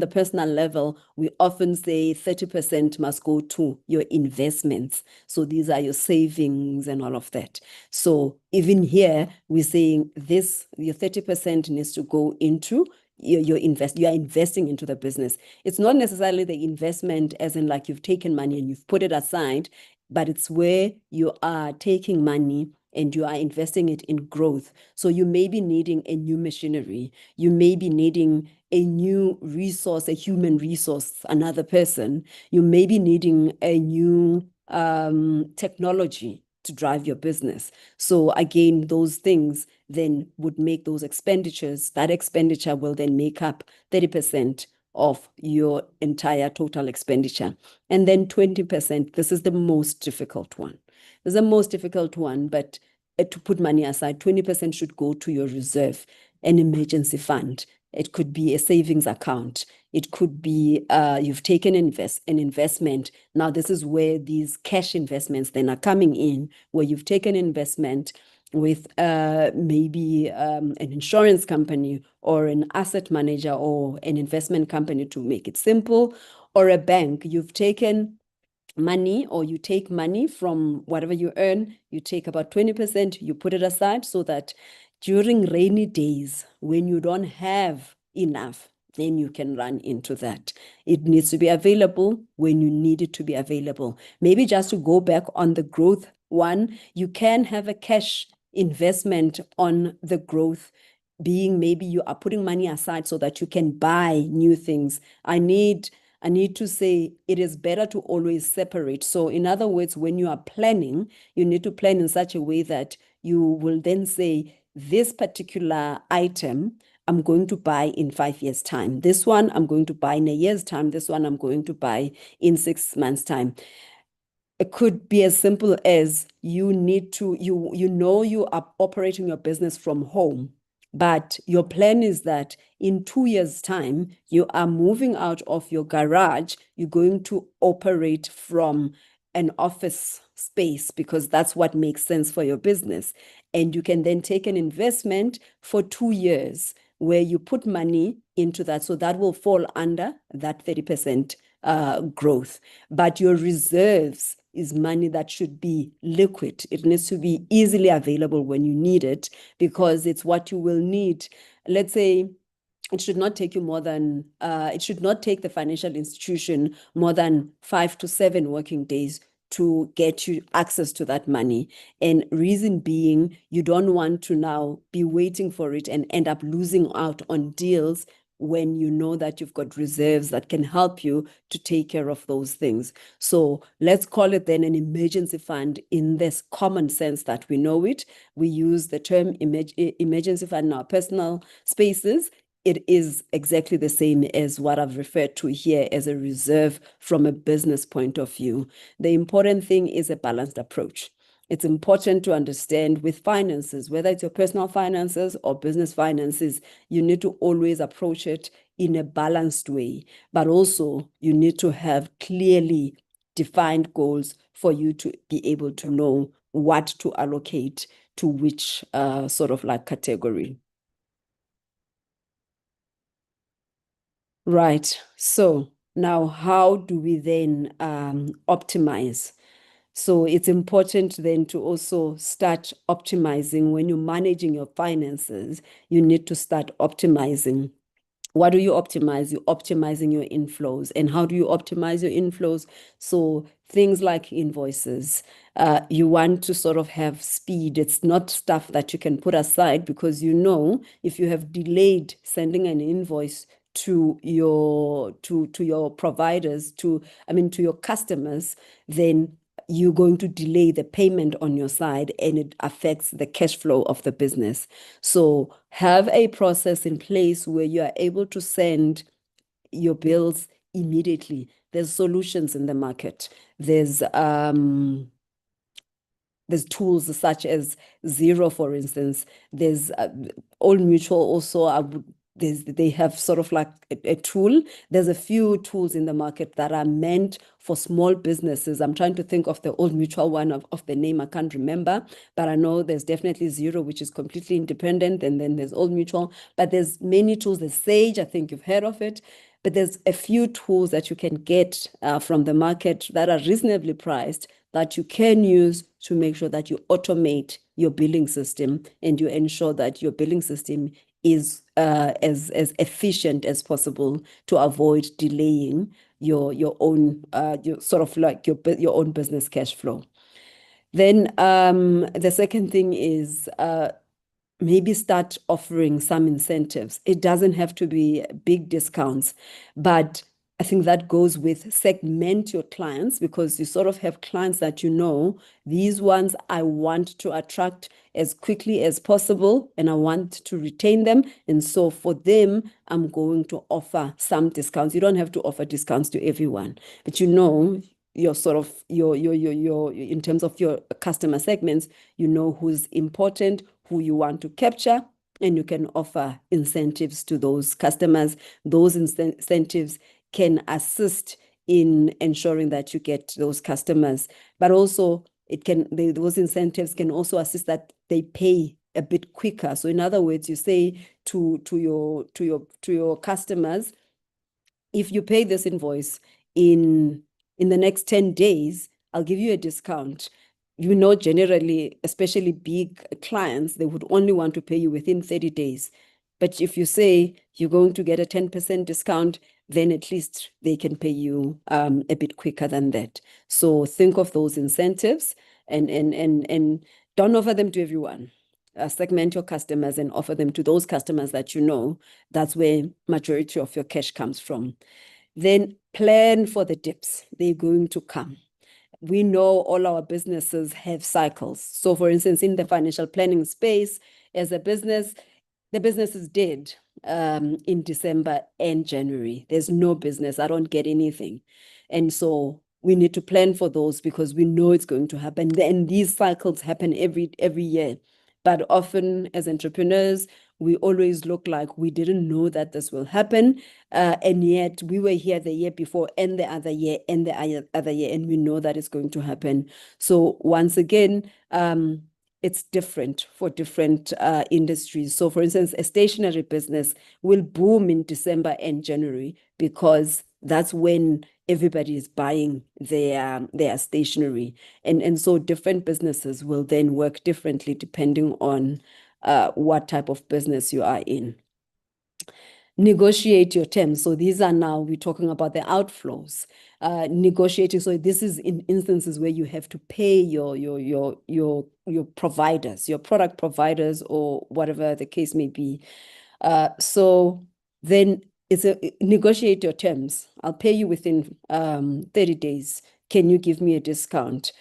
the personal level, we often say 30% must go to your investments. So these are your savings and all of that. So even here, we're saying your 30% needs to go into you are investing into the business. It's not necessarily the investment as in like you've taken money and you've put it aside, but it's where you are taking money and you are investing it in growth. So you may be needing a new machinery. You may be needing a new resource, a human resource, another person. You may be needing a new technology to drive your business. So again, those things then would make those expenditures, that expenditure will then make up 30% of your entire total expenditure. And then 20%, this is the most difficult one. This is the most difficult one, but to put money aside, 20% should go to your reserve, an emergency fund. It could be a savings account. It could be you've taken an investment. Now, this is where these cash investments then are coming in, where you've taken an investment with maybe an insurance company or an asset manager or an investment company, to make it simple, or a bank. You've taken money, or you take money from whatever you earn, you take about 20%, you put it aside so that during rainy days, when you don't have enough, then you can run into that. It needs to be available when you need it to be available. Maybe just to go back on the growth one, you can have a cash investment on the growth, being maybe you are putting money aside so that you can buy new things. I need to say it is better to always separate. So in other words, when you are planning, you need to plan in such a way that you will then say, this particular item, I'm going to buy in 5 years' time. This one, I'm going to buy in a year's time. This one, I'm going to buy in 6 months' time. It could be as simple as you need to, you are operating your business from home, but your plan is that in 2 years' time, you are moving out of your garage. You're going to operate from an office space because that's what makes sense for your business. And you can then take an investment for 2 years where you put money into that. So that will fall under that 30% growth. But your reserves is money that should be liquid. It needs to be easily available when you need it, because it's what you will need. Let's say it should not take you more than, it should not take the financial institution more than 5 to 7 working days to get you access to that money. And reason being, you don't want to now be waiting for it and end up losing out on deals when you know that you've got reserves that can help you to take care of those things. So let's call it then an emergency fund in this common sense that we know it. We use the term emergency fund in our personal spaces. It is exactly the same as what I've referred to here as a reserve from a business point of view. The important thing is a balanced approach. It's important to understand with finances, whether it's your personal finances or business finances, you need to always approach it in a balanced way, but also you need to have clearly defined goals for you to be able to know what to allocate to which sort of like category. Right. So now how do we then optimize? So it's important then to also start optimizing. When you're managing your finances, you need to start optimizing. What do you optimize? You're optimizing your inflows. And how do you optimize your inflows? So things like invoices, you want to sort of have speed. It's not stuff that you can put aside, because you know if you have delayed sending an invoice to your providers, to your customers, then you're going to delay the payment on your side, and it affects the cash flow of the business. So have a process in place where you are able to send your bills immediately. There's solutions in the market. There's tools such as Zero, for instance. There's Old Mutual also. They have sort of like a tool. There's a few tools in the market that are meant for small businesses. I'm trying to think of the Old Mutual one of the name. I can't remember, but I know there's definitely Zero, which is completely independent, and then there's Old Mutual. But there's many tools. There's Sage, I think you've heard of it. But there's a few tools that you can get from the market that are reasonably priced, that you can use to make sure that you automate your billing system, and you ensure that your billing system is as efficient as possible, to avoid delaying your own sort of like your own business cash flow. Then the second thing is maybe start offering some incentives. It doesn't have to be big discounts, but I think that goes with segment your clients, because you sort of have clients that these ones I want to attract as quickly as possible, and I want to retain them. And so for them, I'm going to offer some discounts. You don't have to offer discounts to everyone, but your sort of your in terms of your customer segments, who's important, who you want to capture, and you can offer incentives to those customers. Those incentives can assist in ensuring that you get those customers, but also those incentives can also assist that they pay a bit quicker. So in other words, you say to your customers, if you pay this invoice in the next 10 days, I'll give you a discount. Generally, especially big clients, they would only want to pay you within 30 days. But if you say you're going to get a 10% discount, then at least they can pay you a bit quicker than that. So think of those incentives, and don't offer them to everyone. Segment your customers and offer them to those customers that that's where majority of your cash comes from. Then plan for the dips. They're going to come. We know all our businesses have cycles. So for instance, in the financial planning space, as a business, the business is dead in December and January. There's no business. I don't get anything. And so we need to plan for those, because we know it's going to happen. And these cycles happen every year. But often as entrepreneurs, we always look like we didn't know that this will happen. And yet we were here the year before, and the other year, and the other year, and we know that it's going to happen. So once again, it's different for different industries. So for instance, a stationery business will boom in December and January, because that's when everybody is buying their stationery. And so different businesses will then work differently depending on what type of business you are in. Negotiate your terms. So these are now, we're talking about the outflows. Negotiating. So this is in instances where you have to pay your providers, your product providers, or whatever the case may be. So then negotiate your terms. I'll pay you within 30 days. Can you give me a discount?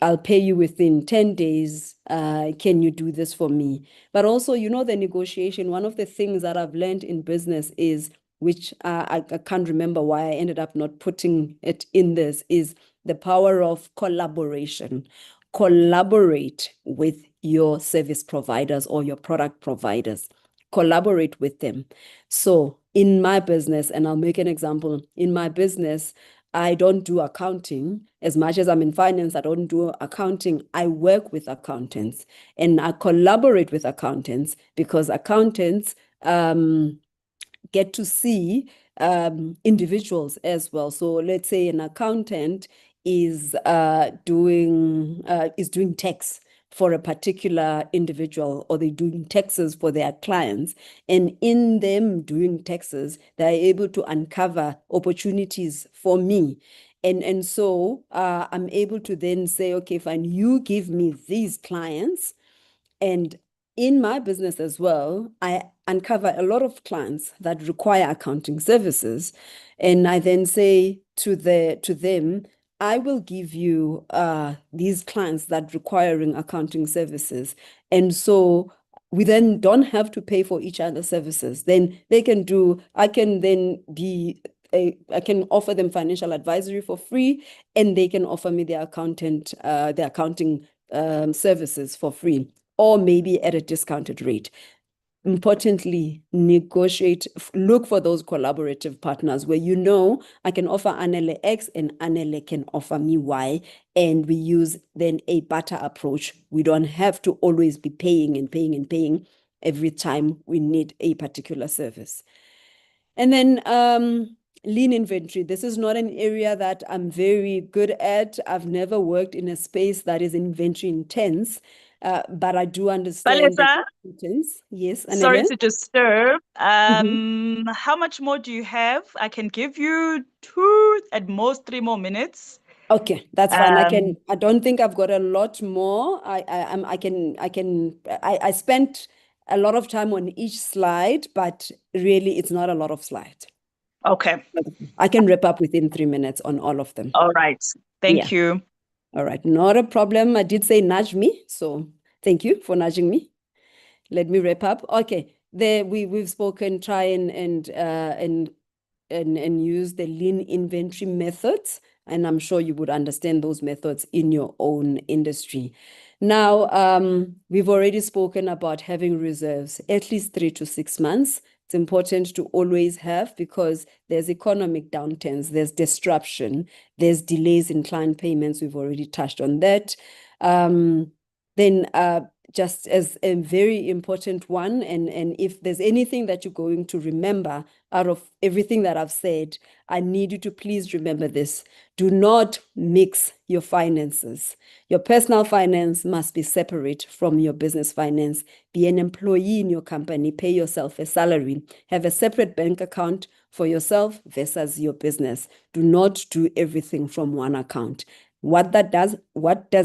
I'll pay you within 10 days. Can you do this for me? But also, the negotiation, one of the things that I've learned in business is, which I can't remember why I ended up not putting it in this, is the power of collaboration. Collaborate with your service providers or your product providers. Collaborate with them. So in my business, and I'll make an example, in my business, I don't do accounting. As much as I'm in finance, I don't do accounting. I work with accountants and I collaborate with accountants because accountants get to see individuals as well. So let's say an accountant is doing tax for a particular individual, or they're doing taxes for their clients. And in them doing taxes, they're able to uncover opportunities for me. And so I'm able to then say, okay, fine, you give me these clients. And in my business as well, I uncover a lot of clients that require accounting services. And I then say to them, I will give you these clients that requiring accounting services. And so we then don't have to pay for each other's services. Then I can offer them financial advisory for free, and they can offer me the accounting services for free, or maybe at a discounted rate. Importantly, negotiate, look for those collaborative partners where I can offer Anele X and Anele can offer me Y, and we use then a barter approach. We don't have to always be paying and paying and paying every time we need a particular service. And then lean inventory. This is not an area that I'm very good at. I've never worked in a space that is inventory intense. But I do understand the importance. Yes, Anele? Sorry to disturb. How much more do you have? I can give you 2, at most 3 more minutes. Okay, that's fine. I don't think I've got a lot more. I spent a lot of time on each slide, but really it's not a lot of slides. Okay. I can wrap up within 3 minutes on all of them. All right. Thank you. All right, not a problem. I did say nudge me, so thank you for nudging me. Let me wrap up. Okay, we've spoken, try and use the lean inventory methods, and I'm sure you would understand those methods in your own industry. Now, we've already spoken about having reserves, at least 3 to 6 months. It's important to always have, because there's economic downturns, there's disruption, there's delays in client payments. We've already touched on that. Then just as a very important one, and if there's anything that you're going to remember out of everything that I've said, I need you to please remember this. Do not mix your finances. Your personal finance must be separate from your business finance. Be an employee in your company, pay yourself a salary, have a separate bank account for yourself versus your business. Do not do everything from one account. What does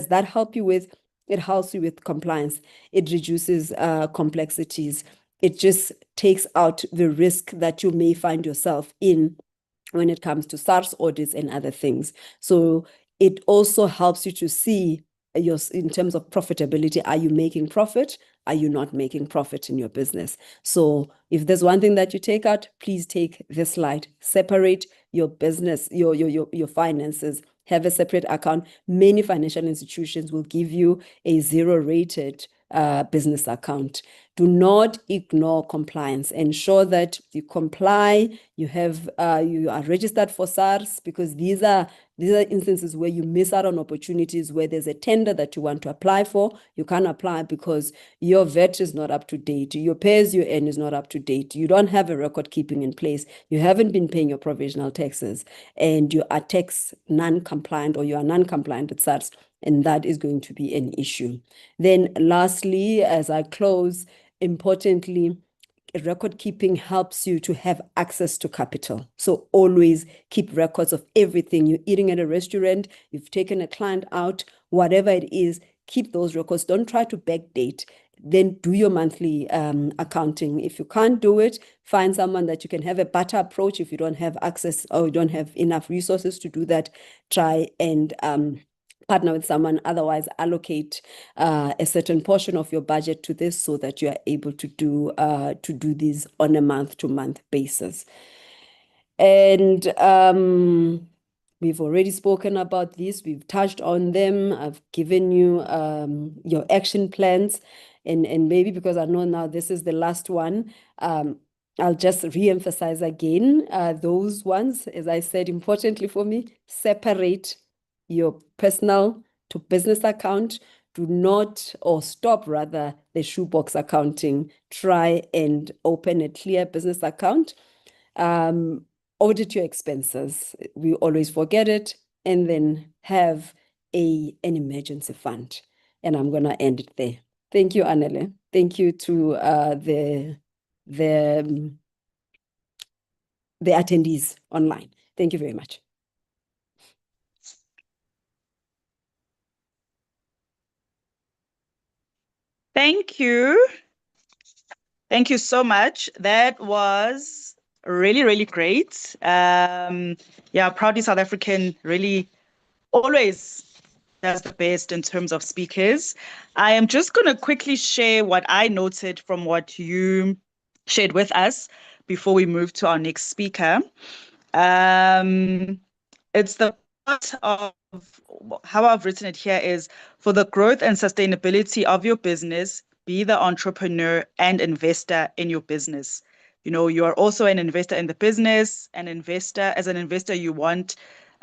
that help you with? It helps you with compliance. It reduces complexities. It just takes out the risk that you may find yourself in when it comes to SARS audits and other things. So it also helps you to see in terms of profitability. Are you making profit? Are you not making profit in your business? So if there's one thing that you take out, please take this slide. Separate your business, your finances. Have a separate account. Many financial institutions will give you a 0-rated business account. Do not ignore compliance. Ensure that you comply. You are registered for SARS, because these are instances where you miss out on opportunities where there's a tender that you want to apply for. You can't apply because your VAT is not up to date. Your pay-as-you-earn is not up to date. You don't have a record keeping in place. You haven't been paying your provisional taxes, and you are tax non-compliant, or you are non-compliant with SARS, and that is going to be an issue. Then lastly, as I close, importantly, record keeping helps you to have access to capital. So always keep records of everything. You're eating at a restaurant, you've taken a client out, whatever it is, keep those records. Don't try to backdate. Then do your monthly accounting. If you can't do it, find someone that you can have a better approach. If you don't have access or you don't have enough resources to do that, try and partner with someone. Otherwise, allocate a certain portion of your budget to this so that you are able to do these on a month-to-month basis. And we've already spoken about this. We've touched on them. I've given you your action plans. And maybe because I know now this is the last one, I'll just re-emphasize again those ones. As I said, importantly for me, separate your personal to business account. Do not, or stop rather, the shoebox accounting. Try and open a clear business account. Audit your expenses. We always forget it. And then have an emergency fund. And I'm going to end it there. Thank you, Annele. Thank you to the attendees online. Thank you very much. Thank you. Thank you so much. That was really, really great. Yeah, Proudly South African really always does the best in terms of speakers. I am just going to quickly share what I noted from what you shared with us before we move to our next speaker. It's the part of how I've written it here is for the growth and sustainability of your business, be the entrepreneur and investor in your business. You know, you are also an investor in the business, an investor. As an investor, you want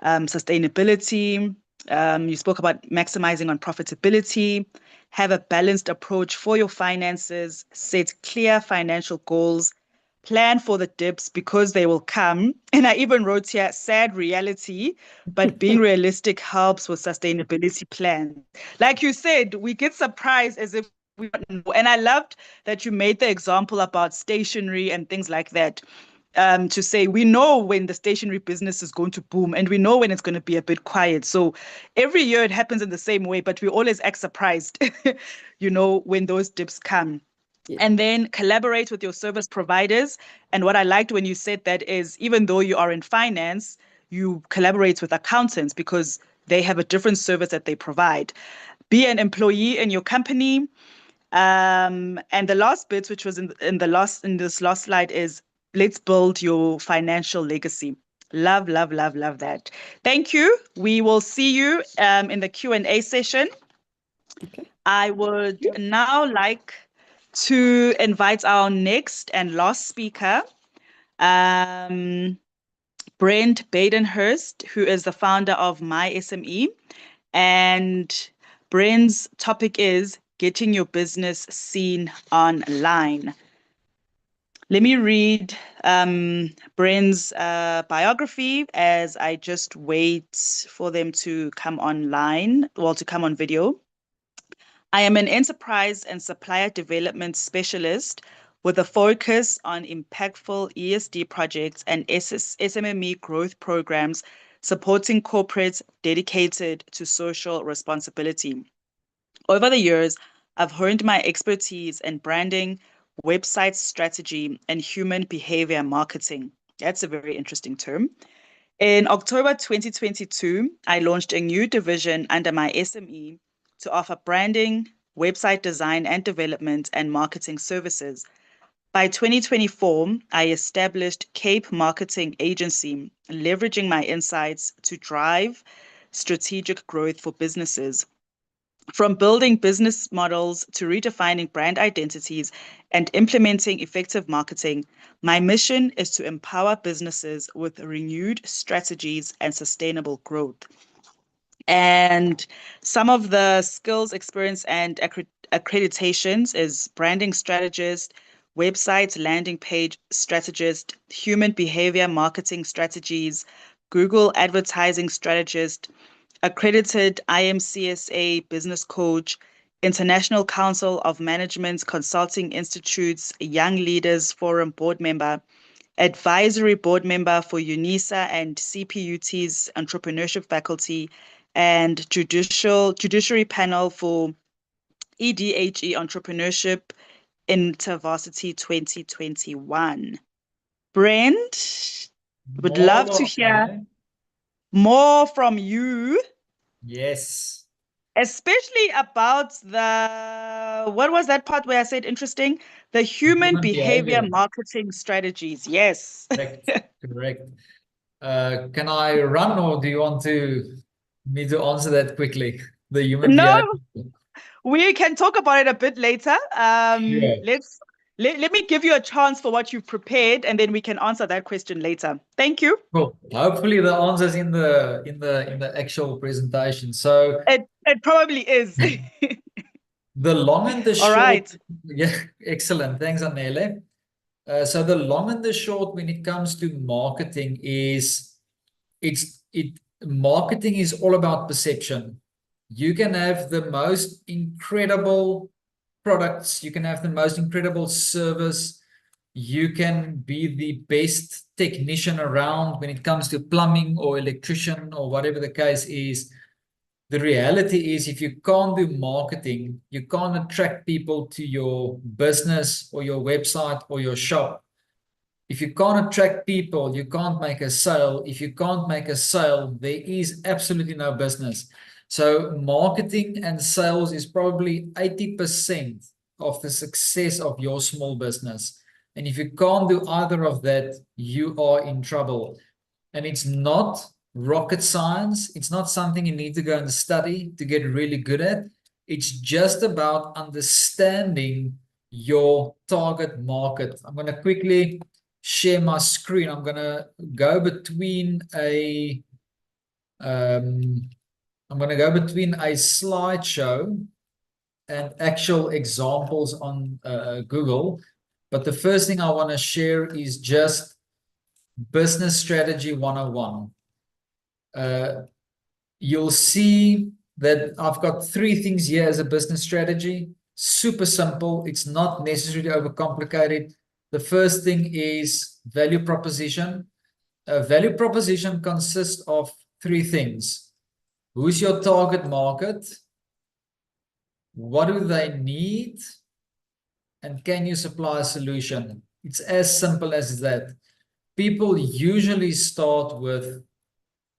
sustainability. You spoke about maximizing on profitability, have a balanced approach for your finances, set clear financial goals, plan for the dips because they will come. And I even wrote here, sad reality, but being realistic helps with sustainability plans. Like you said, we get surprised as if we don't know. And I loved that you made the example about stationery and things like that. To say we know when the stationery business is going to boom and we know when it's going to be a bit quiet. So every year it happens in the same way, but we always act surprised, you know, when those dips come. Yeah. And then collaborate with your service providers. And what I liked when you said that is even though you are in finance, you collaborate with accountants because they have a different service that they provide. Be an employee in your company. And the last bit, which was in this last slide, is let's build your financial legacy. Love, love, love, love that. Thank you. We will see you in the Q&A session. Okay. I would now like to invite our next and last speaker, Brent Badenhurst, who is the founder of My SME. And Brent's topic is getting your business seen online. Let me read Brent's biography as I just wait for them to come online, well, to come on video. I am an enterprise and supplier development specialist with a focus on impactful ESG projects and SME growth programs supporting corporates dedicated to social responsibility. Over the years, I've honed my expertise in branding, website strategy, and human behavior marketing. That's a very interesting term. In October 2022, I launched a new division under My SME to offer branding, website design and development, and marketing services. By 2024, I established Cape Marketing Agency, leveraging my insights to drive strategic growth for businesses. From building business models to redefining brand identities and implementing effective marketing, my mission is to empower businesses with renewed strategies and sustainable growth. And some of the skills, experience, and accreditations is branding strategist, website landing page strategist, human behavior marketing strategies, Google advertising strategist, accredited IMCSA business coach, International Council of Management Consulting Institute's Young Leaders Forum board member, advisory board member for UNISA and CPUT's entrepreneurship faculty, and judiciary panel for EDHE Entrepreneurship InterVarsity 2021. Brent, would love to hear more from you. Yes. Especially about what was that part where I said interesting? The human behavior marketing strategies. Yes. Correct. Correct. Can I run, or do you want me to answer that quickly? The human No, behavior. we can talk about it a bit later. Sure. Let me give you a chance for what you've prepared, and then we can answer that question later. Thank you. Cool. Hopefully the answer's in the actual presentation. So it probably is. the long and the All short. right. Yeah, excellent. Thanks, Anele. So the long and the short when it comes to marketing is marketing is all about perception. You can have the most incredible products, you can have the most incredible service, you can be the best technician around when it comes to plumbing or electrician or whatever the case is. The reality is, if you can't do marketing, you can't attract people to your business or your website or your shop. If you can't attract people, you can't make a sale. If you can't make a sale, there is absolutely no business. So marketing and sales is probably 80% of the success of your small business. And if you can't do either of that, you are in trouble. And it's not rocket science. It's not something you need to go and study to get really good at. It's just about understanding your target market. I'm going to quickly share my screen. I'm going to go between a slideshow and actual examples on Google. But the first thing I want to share is just Business Strategy 101. You'll see that I've got 3 things here as a business strategy. Super simple. It's not necessarily overcomplicated. The first thing is value proposition. A value proposition consists of 3 things. Who's your target market? What do they need? And can you supply a solution? It's as simple as that. People usually start with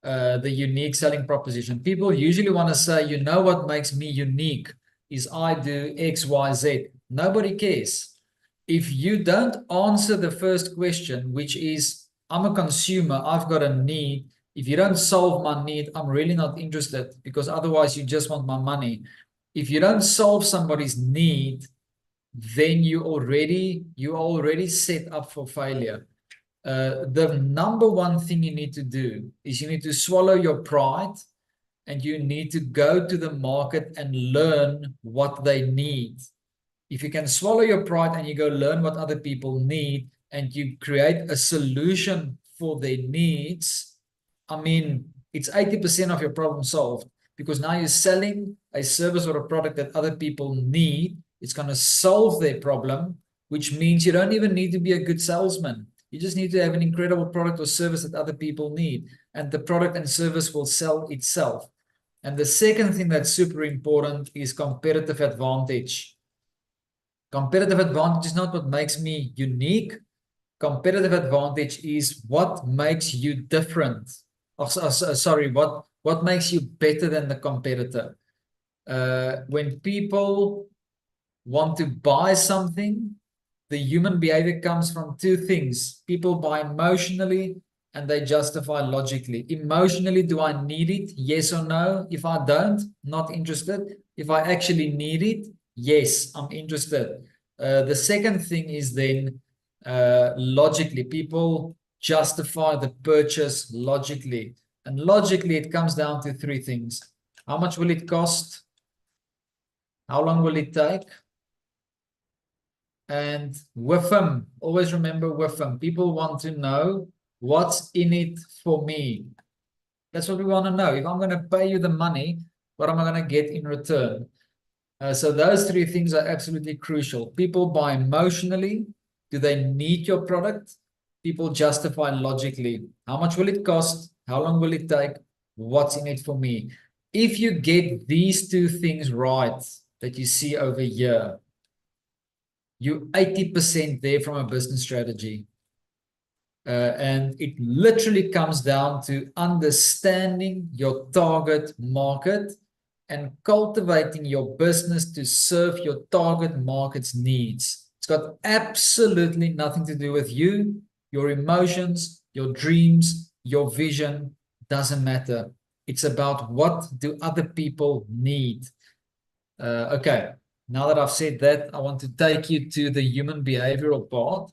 the unique selling proposition. People usually want to say, you know what makes me unique is I do X, Y, Z. Nobody cares. If you don't answer the first question, which is, I'm a consumer, I've got a need. If you don't solve my need, I'm really not interested, because otherwise you just want my money. If you don't solve somebody's need, then you are already set up for failure. The number one thing you need to do is you need to swallow your pride, and you need to go to the market and learn what they need. If you can swallow your pride and you go learn what other people need, and you create a solution for their needs, I mean, it's 80% of your problem solved, because now you're selling a service or a product that other people need. It's going to solve their problem, which means you don't even need to be a good salesman. You just need to have an incredible product or service that other people need, and the product and service will sell itself. And the second thing that's super important is competitive advantage. Competitive advantage is not what makes me unique. Competitive advantage is what makes you different. What makes you better than the competitor. When people want to buy something, the human behavior comes from 2 things. People buy emotionally and they justify logically. Emotionally, do I need it? Yes or no? If I don't, not interested. If I actually need it, yes, I'm interested. The second thing is then logically. People justify the purchase logically. And logically, it comes down to 3 things. How much will it cost? How long will it take? And with them, always remember with them, people want to know what's in it for me. That's what we want to know. If I'm going to pay you the money, what am I going to get in return? So those 3 things are absolutely crucial. People buy emotionally. Do they need your product? People justify logically. How much will it cost? How long will it take? What's in it for me? If you get these two things right that you see over here, you're 80% there from a business strategy. And it literally comes down to understanding your target market and cultivating your business to serve your target market's needs. It's got absolutely nothing to do with you, your emotions, your dreams, your vision, doesn't matter. It's about what do other people need. Okay, now that I've said that, I want to take you to the human behavioral part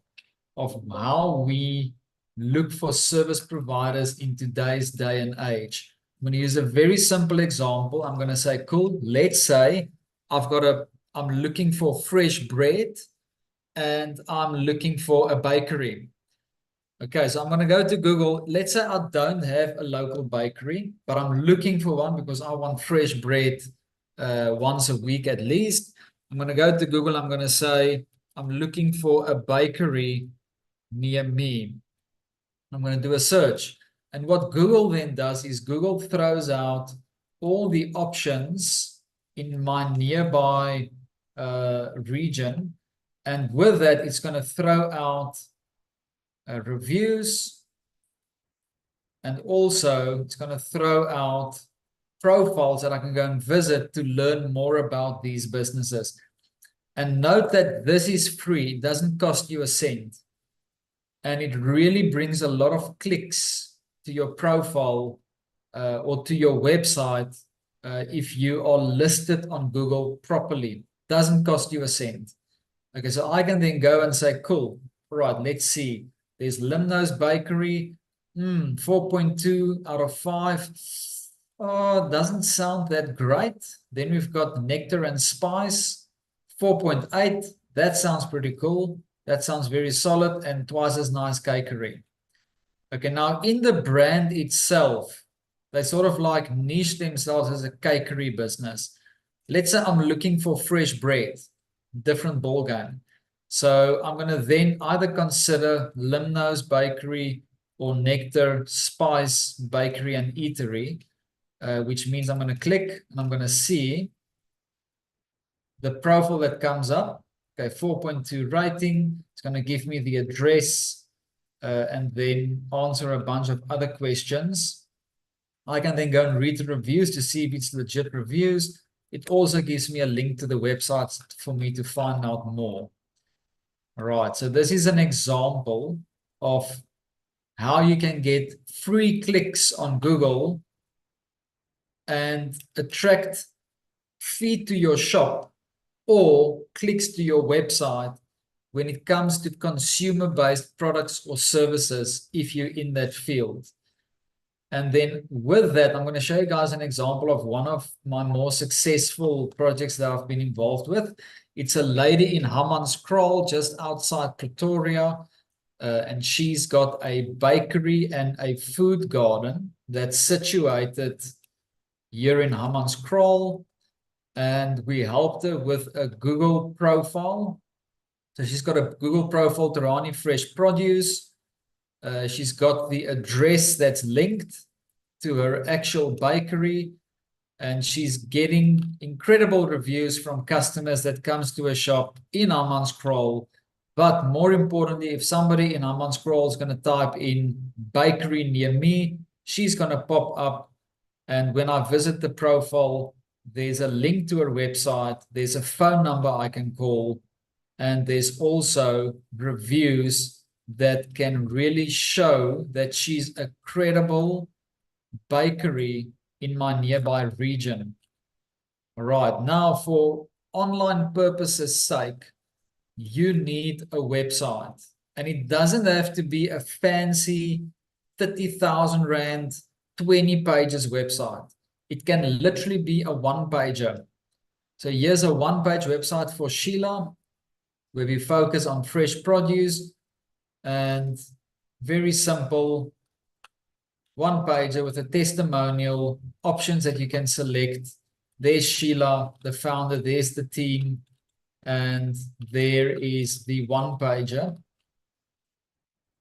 of how we look for service providers in today's day and age. I'm going to use a very simple example. I'm going to say, cool, let's say I'm looking for fresh bread and I'm looking for a bakery. Okay, so I'm going to go to Google. Let's say I don't have a local bakery, but I'm looking for one because I want fresh bread once a week at least. I'm going to go to Google. I'm going to say, I'm looking for a bakery near me. I'm going to do a search. And what Google then does is Google throws out all the options in my nearby region. And with that, it's going to throw out reviews. And also, it's going to throw out profiles that I can go and visit to learn more about these businesses. And note that this is free. It doesn't cost you a cent. And it really brings a lot of clicks to your profile or to your website if you are listed on Google properly. Doesn't cost you a cent. Okay, so I can then go and say, cool, all right, let's see. There's Limno's Bakery, 4.2 out of 5. Oh, doesn't sound that great. Then we've got Nectar and Spice, 4.8. That sounds pretty cool. That sounds very solid and twice as nice cakery. Okay, now in the brand itself, they sort of like niche themselves as a cakery business. Let's say I'm looking for fresh bread, different ballgame. So I'm going to then either consider Limno's Bakery or Nectar, Spice, Bakery and Eatery, which means I'm going to click and I'm going to see the profile that comes up. Okay, 4.2 rating. It's going to give me the address and then answer a bunch of other questions. I can then go and read the reviews to see if it's legit reviews. It also gives me a link to the website for me to find out more. All right, so this is an example of how you can get free clicks on Google and attract feed to your shop or clicks to your website when it comes to consumer-based products or services if you're in that field. And then with that, I'm going to show you guys an example of one of my more successful projects that I've been involved with. It's a lady in Hammanskraal, just outside Pretoria, and she's got a bakery and a food garden that's situated here in Hammanskraal. And we helped her with a Google profile. So she's got a Google profile, Tarani Fresh Produce. She's got the address that's linked to her actual bakery. And she's getting incredible reviews from customers that comes to her shop in Hammanskraal. But more importantly, if somebody in Hammanskraal is going to type in bakery near me, she's going to pop up. And when I visit the profile, there's a link to her website. There's a phone number I can call. And there's also reviews that can really show that she's a credible bakery in my nearby region. All right, now for online purposes sake, you need a website. And it doesn't have to be a fancy 30,000 Rand, 20 pages website. It can literally be a one-pager. So here's a one-page website for Sheila, where we focus on fresh produce and very simple one-pager with a testimonial, options that you can select. There's Sheila, the founder, there's the team, and there is the one-pager.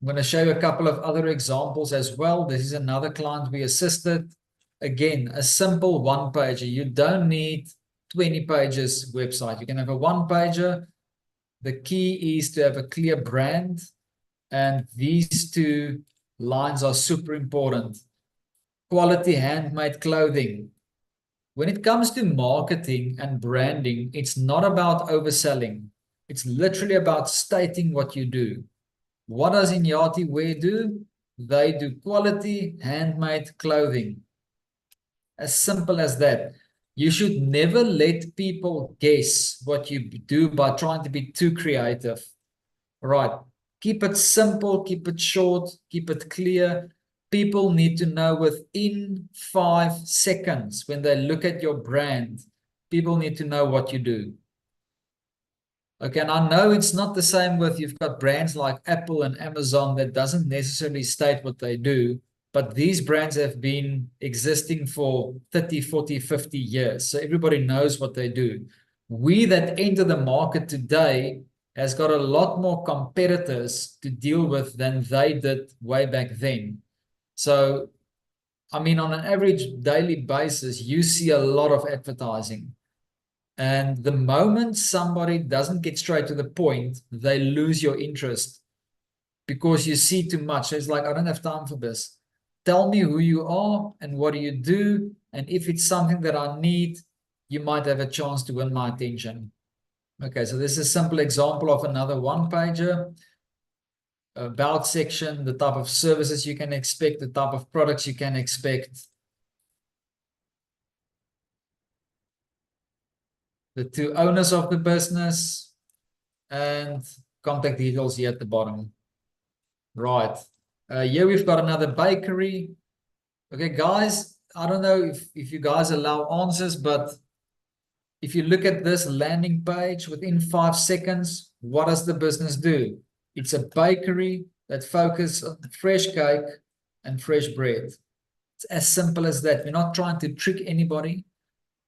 I'm going to show you a couple of other examples as well. This is another client we assisted. again, a simple one-pager. You don't need 20 pages website. You can have a one-pager. The key is to have a clear brand, and these two lines are super important. Quality handmade clothing. When it comes to marketing and branding, it's not about overselling. It's literally about stating what you do. What does Inyati Wear do? They do quality handmade clothing. As simple as that. You should never let people guess what you do by trying to be too creative. Right. Keep it simple, keep it short, keep it clear. People need to know within 5 seconds when they look at your brand, people need to know what you do. Okay, and I know it's not the same with, you've got brands like Apple and Amazon that doesn't necessarily state what they do, but these brands have been existing for 30, 40, 50 years. So everybody knows what they do. We that enter the market today has got a lot more competitors to deal with than they did way back then. So, I mean, on an average daily basis, you see a lot of advertising. And the moment somebody doesn't get straight to the point, they lose your interest because you see too much. It's like, I don't have time for this. Tell me who you are and what do you do. And if it's something that I need, you might have a chance to win my attention. Okay, so this is a simple example of another one-pager. About section, the type of services you can expect, the type of products you can expect. The two owners of the business and contact details here at the bottom. Right. Here we've got another bakery. Okay, guys, I don't know if you guys allow answers, but if you look at this landing page within 5 seconds, what does the business do? It's a bakery that focuses on fresh cake and fresh bread. It's as simple as that. We're not trying to trick anybody.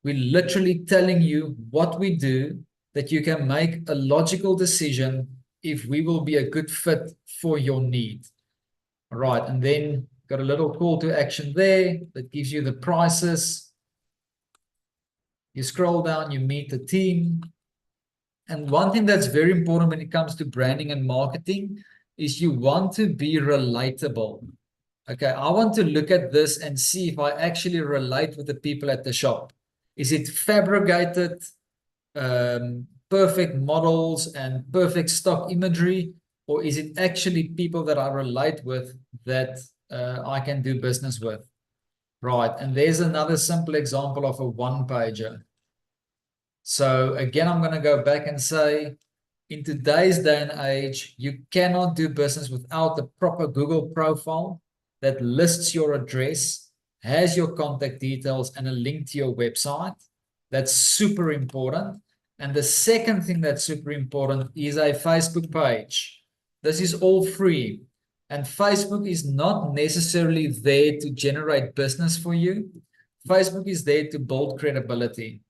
We're literally telling you what we do, that you can make a logical decision if we will be a good fit for your need. All right, and then got a little call to action there that gives you the prices. You scroll down, you meet the team. And one thing that's very important when it comes to branding and marketing is you want to be relatable. Okay, I want to look at this and see if I actually relate with the people at the shop. Is it fabricated, perfect models and perfect stock imagery, or is it actually people that I relate with that I can do business with? Right, and there's another simple example of a one-pager. So again, I'm going to go back and say, in today's day and age, you cannot do business without a proper Google profile that lists your address, has your contact details, and a link to your website. That's super important. And the second thing that's super important is a Facebook page. This is all free. And Facebook is not necessarily there to generate business for you. Facebook is there to build credibility.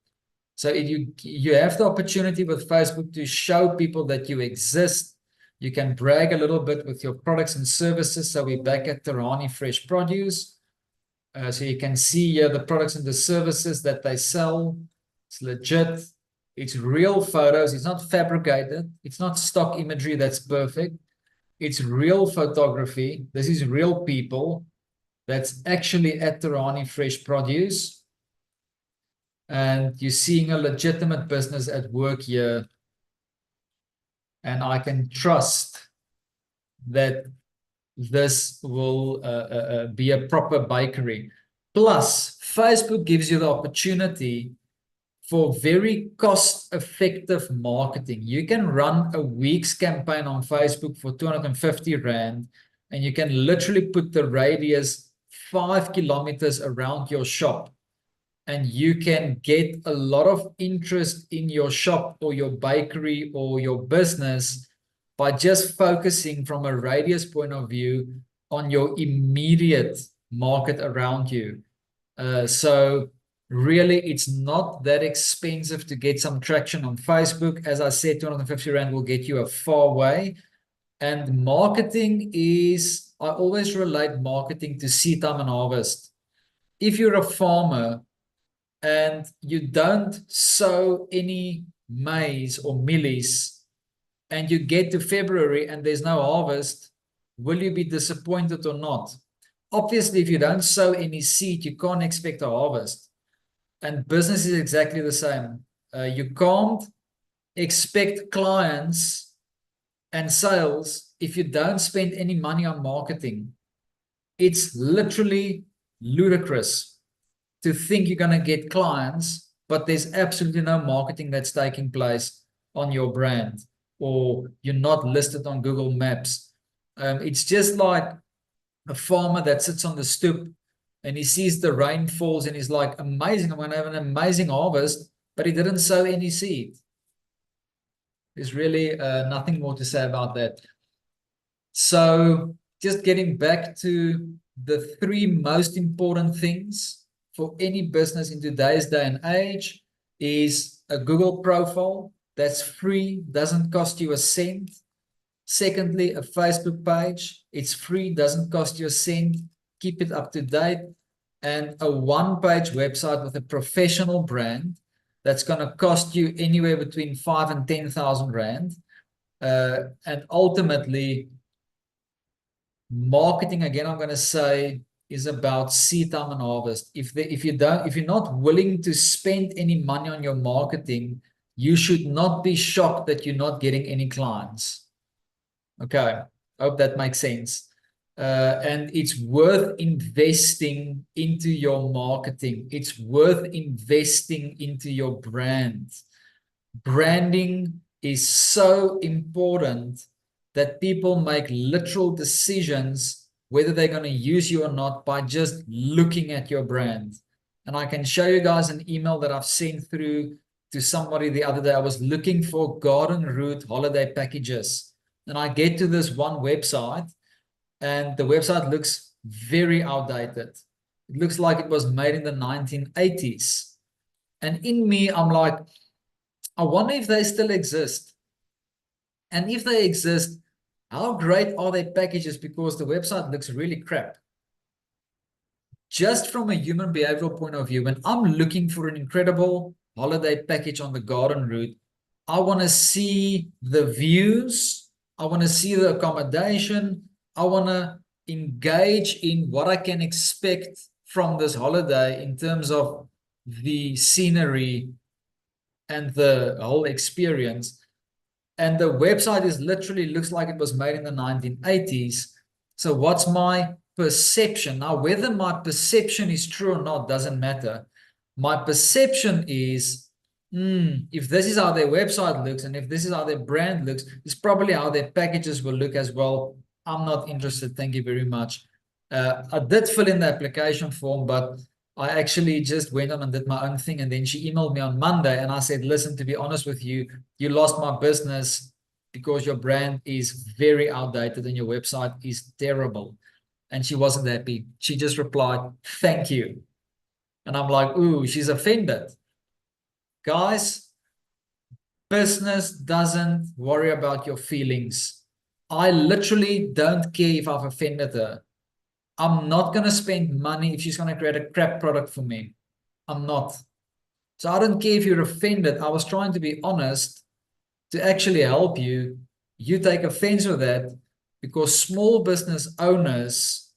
So if you have the opportunity with Facebook to show people that you exist. You can brag a little bit with your products and services. So we're back at Terani Fresh Produce. So you can see here the products and the services that they sell. It's legit. It's real photos. It's not fabricated. It's not stock imagery that's perfect. It's real photography. This is real people that's actually at Terani Fresh Produce. And you're seeing a legitimate business at work here. And I can trust that this will be a proper bakery. Plus, Facebook gives you the opportunity for very cost-effective marketing. You can run a week's campaign on Facebook for 250 Rand, and you can literally put the radius 5 kilometers around your shop. And you can get a lot of interest in your shop or your bakery or your business by just focusing from a radius point of view on your immediate market around you. So really, it's not that expensive to get some traction on Facebook. As I said, 250 Rand will get you a far way. And marketing is, I always relate marketing to seed time and harvest. if you're a farmer and you don't sow any maize or mealies, and you get to February and there's no harvest, will you be disappointed or not? Obviously, if you don't sow any seed, you can't expect a harvest. And business is exactly the same. You can't expect clients and sales if you don't spend any money on marketing. It's literally ludicrous to think you're going to get clients, but there's absolutely no marketing that's taking place on your brand, or you're not listed on Google Maps. It's just like a farmer that sits on the stoop and he sees the rain falls and he's like, amazing, I'm going to have an amazing harvest, but he didn't sow any seed. There's really nothing more to say about that. So just getting back to the 3 most important things for any business in today's day and age is a Google profile that's free, doesn't cost you a cent. Secondly, a Facebook page. It's free, doesn't cost you a cent. Keep it up to date. And a one-page website with a professional brand that's going to cost you anywhere between 5,000 and 10,000 Rand. And ultimately, marketing, again, I'm going to say, is about seed time and harvest. If you're not willing to spend any money on your marketing, you should not be shocked that you're not getting any clients. Okay, hope that makes sense. And it's worth investing into your marketing. It's worth investing into your brand. Branding is so important that people make literal decisions whether they're going to use you or not by just looking at your brand. And I can show you guys an email that I've sent through to somebody the other day. I was looking for garden route holiday packages. And I get to this one website, and the website looks very outdated. It looks like it was made in the 1980s. And in me, I'm like, I wonder if they still exist. And if they exist, how great are their packages? Because the website looks really crap. Just from a human behavioral point of view, when I'm looking for an incredible holiday package on the garden route, I want to see the views. I want to see the accommodation. I want to engage in what I can expect from this holiday in terms of the scenery and the whole experience. And the website is literally looks like it was made in the 1980s. So what's my perception? Now, whether my perception is true or not doesn't matter. My perception is, if this is how their website looks and if this is how their brand looks, it's probably how their packages will look as well. I'm not interested. Thank you very much. I did fill in the application form, but I actually just went on and did my own thing. And then she emailed me on Monday and I said, listen, to be honest with you, you lost my business because your brand is very outdated and your website is terrible. And she wasn't happy. She just replied, thank you. And I'm like, ooh, she's offended. Guys, business doesn't worry about your feelings. I literally don't care if I've offended her. I'm not going to spend money if she's going to create a crap product for me. I'm not. So I don't care if you're offended. I was trying to be honest to actually help you. You take offense with that because small business owners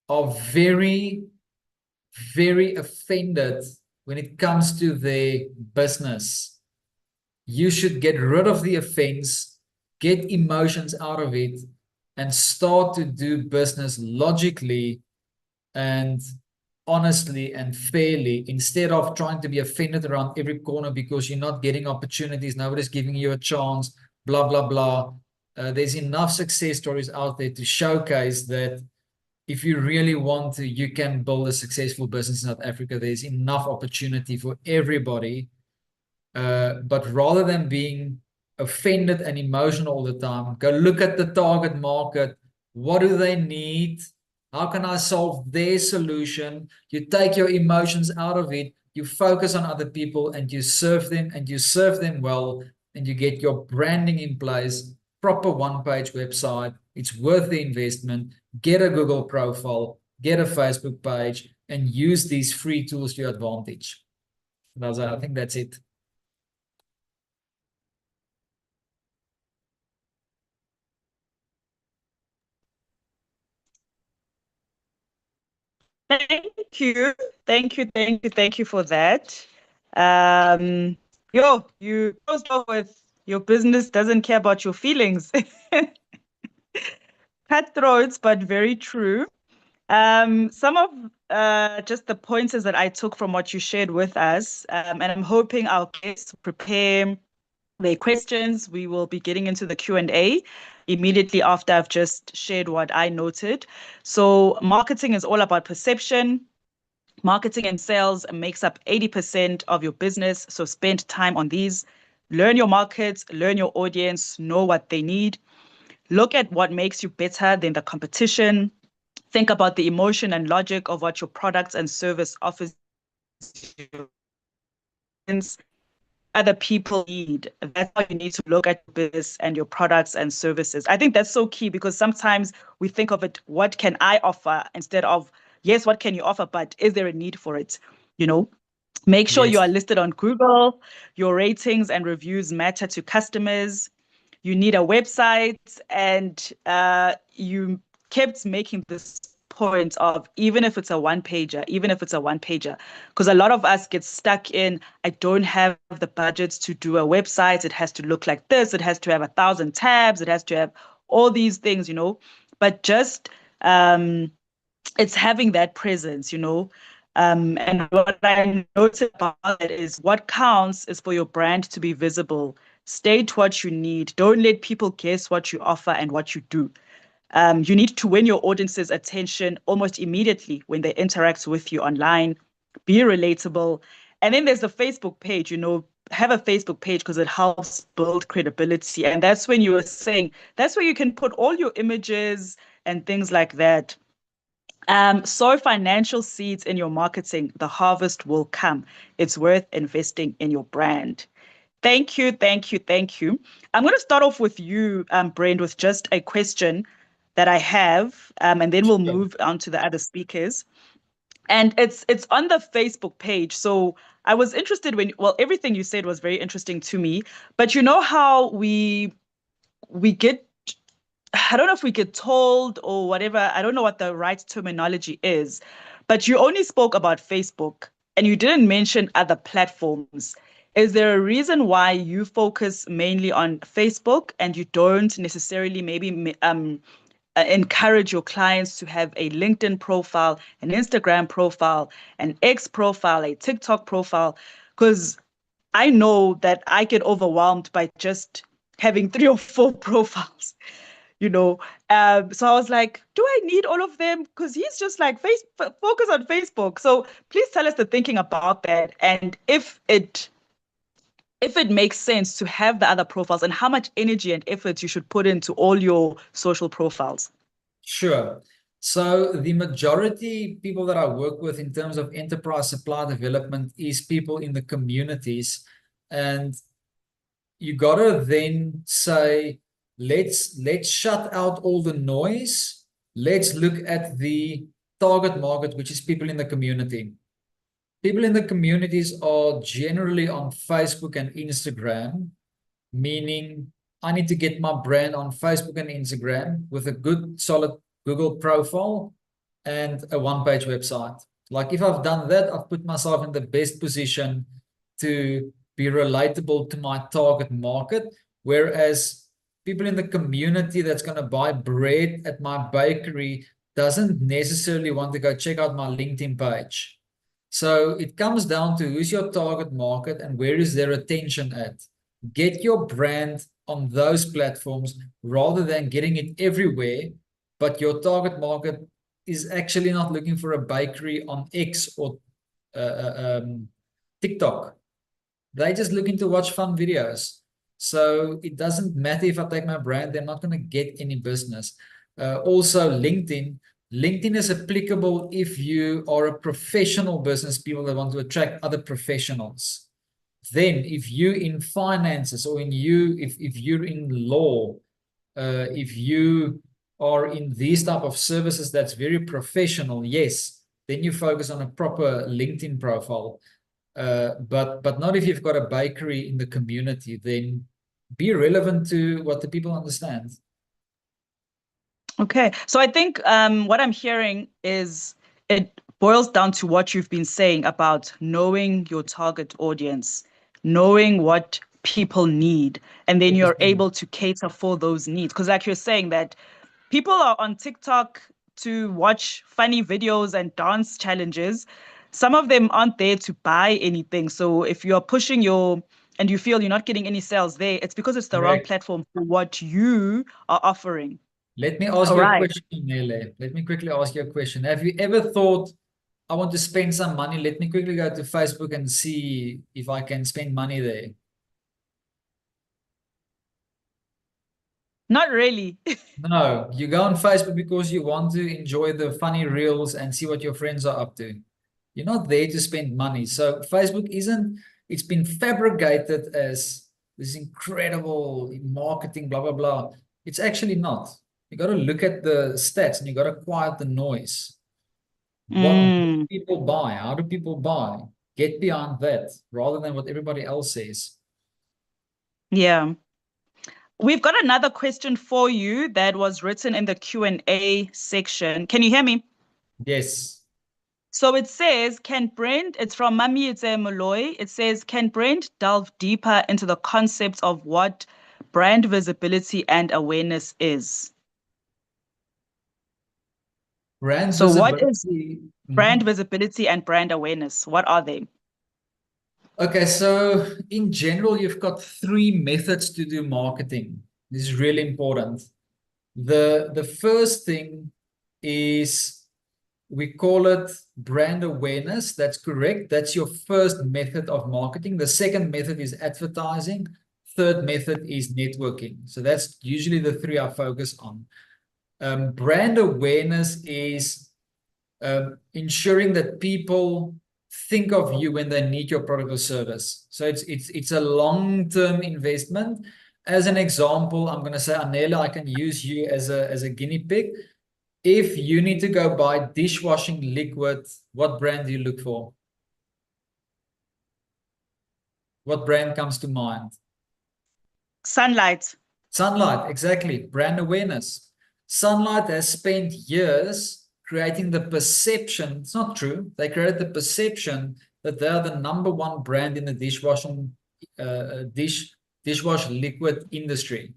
are very, very offended when it comes to their business. You should get rid of the offense, get emotions out of it, and start to do business logically and honestly and fairly, instead of trying to be offended around every corner because you're not getting opportunities, nobody's giving you a chance, blah, blah, blah. There's enough success stories out there to showcase that if you really want to, you can build a successful business in South Africa. There's enough opportunity for everybody. But rather than being offended and emotional all the time, go look at the target market. What do they need? How can I solve their solution? You take your emotions out of it. You focus on other people and you serve them well, and you get your branding in place, proper one-page website. It's worth the investment. Get a Google profile, get a Facebook page, and use these free tools to your advantage. I think that's it. Thank you. Thank you for that. Um, you closed off with your business doesn't care about your feelings. Cutthroats, but very true. Some of just the pointers that I took from what you shared with us, and I'm hoping our guests prepare their questions. We will be getting into the Q&A immediately after I've just shared what I noted. So marketing is all about perception. Marketing and sales makes up 80% of your business. So spend time on these. Learn your markets, learn your audience, know what they need. Look at what makes you better than the competition. Think about the emotion and logic of what your products and service offers you. Other people need. That's how you need to look at your business and your products and services. I think that's so key because sometimes we think of it, what can I offer, instead of, yes, what can you offer, but is there a need for it? You know, make sure you Yes. are listed on Google. Your ratings and reviews matter to customers. You need a website, and you kept making this point of even if it's a one pager, because a lot of us get stuck in, I don't have the budget to do a website. It has to look like this. It has to have 1,000 tabs. It has to have all these things, but just it's having that presence, and what I noticed about it is what counts is for your brand to be visible. State what you need. Don't let people guess what you offer and what you do. You need to win your audience's attention almost immediately when they interact with you online. Be relatable. And then there's the Facebook page, have a Facebook page because it helps build credibility. And that's when you were saying, that's where you can put all your images and things like that. Sow financial seeds in your marketing. The harvest will come. It's worth investing in your brand. Thank you. I'm going to start off with you, Brand, with just a question that I have, and then we'll move on to the other speakers. And it's on the Facebook page. So I was interested everything you said was very interesting to me. But you know how we get, I don't know if we get told or whatever, I don't know what the right terminology is, but you only spoke about Facebook and you didn't mention other platforms. Is there a reason why you focus mainly on Facebook and you don't necessarily maybe encourage your clients to have a LinkedIn profile, an Instagram profile, an X profile, a TikTok profile? Because I know that I get overwhelmed by just having 3 or 4 profiles, you know. So I was like, do I need all of them? Because he's just like, focus on Facebook. So please tell us the thinking about that, and if it makes sense to have the other profiles, and how much energy and effort you should put into all your social profiles. Sure. So the majority people that I work with in terms of enterprise supply development is people in the communities. And you gotta then say, let's shut out all the noise. Let's look at the target market, which is people in the community. People in the communities are generally on Facebook and Instagram, meaning I need to get my brand on Facebook and Instagram with a good, solid Google profile and a one-page website. Like if I've done that, I've put myself in the best position to be relatable to my target market. Whereas people in the community that's going to buy bread at my bakery doesn't necessarily want to go check out my LinkedIn page. So it comes down to who's your target market and where is their attention at. Get your brand on those platforms rather than getting it everywhere, but your target market is actually not looking for a bakery on X or TikTok. They're just looking to watch fun videos. So it doesn't matter if I take my brand, they're not going to get any business. Also, LinkedIn. LinkedIn is applicable if you are a professional business, people that want to attract other professionals. Then if you in finances or if you're in law, if you are in these type of services that's very professional, yes, then you focus on a proper LinkedIn profile. But not if you've got a bakery in the community, then be relevant to what the people understand. Okay, so I think what I'm hearing is it boils down to what you've been saying about knowing your target audience, knowing what people need, and then you're able to cater for those needs. Because like you're saying that people are on TikTok to watch funny videos and dance challenges. Some of them aren't there to buy anything. So if you're pushing and you feel you're not getting any sales there, it's because it's the wrong Correct. platform for what you are offering. Let me ask All you a right. question, Nele. Let me quickly ask you a question. Have you ever thought, I want to spend some money, let me quickly go to Facebook and see if I can spend money there? Not really. No, you go on Facebook because you want to enjoy the funny reels and see what your friends are up to. You're not there to spend money. So Facebook it's been fabricated as this incredible marketing, blah, blah, blah. It's actually not. You got to look at the stats and you got to quiet the noise. What do people buy? How do people buy? Get beyond that rather than what everybody else says. Yeah. We've got another question for you that was written in the Q&A section. Can you hear me? Yes. So it says, it's from Mami Molloy. It says, can Brent delve deeper into the concepts of what brand visibility and awareness is? Brand So what is visibility. brand visibility and brand awareness? What are they? Okay, so in general, you've got 3 methods to do marketing. This is really important. The first thing is, we call it brand awareness. That's correct. That's your first method of marketing. The second method is advertising. Third method is networking. So that's usually the 3 I focus on. Brand awareness is ensuring that people think of you when they need your product or service. So it's a long-term investment. As an example, I'm going to say, Anela, I can use you as a guinea pig. If you need to go buy dishwashing liquid, what brand do you look for? What brand comes to mind? Sunlight. Sunlight, exactly. Brand awareness. Sunlight has spent years creating the perception, it's not true, they created the perception that they are the #1 brand in the dishwashing dishwash liquid industry.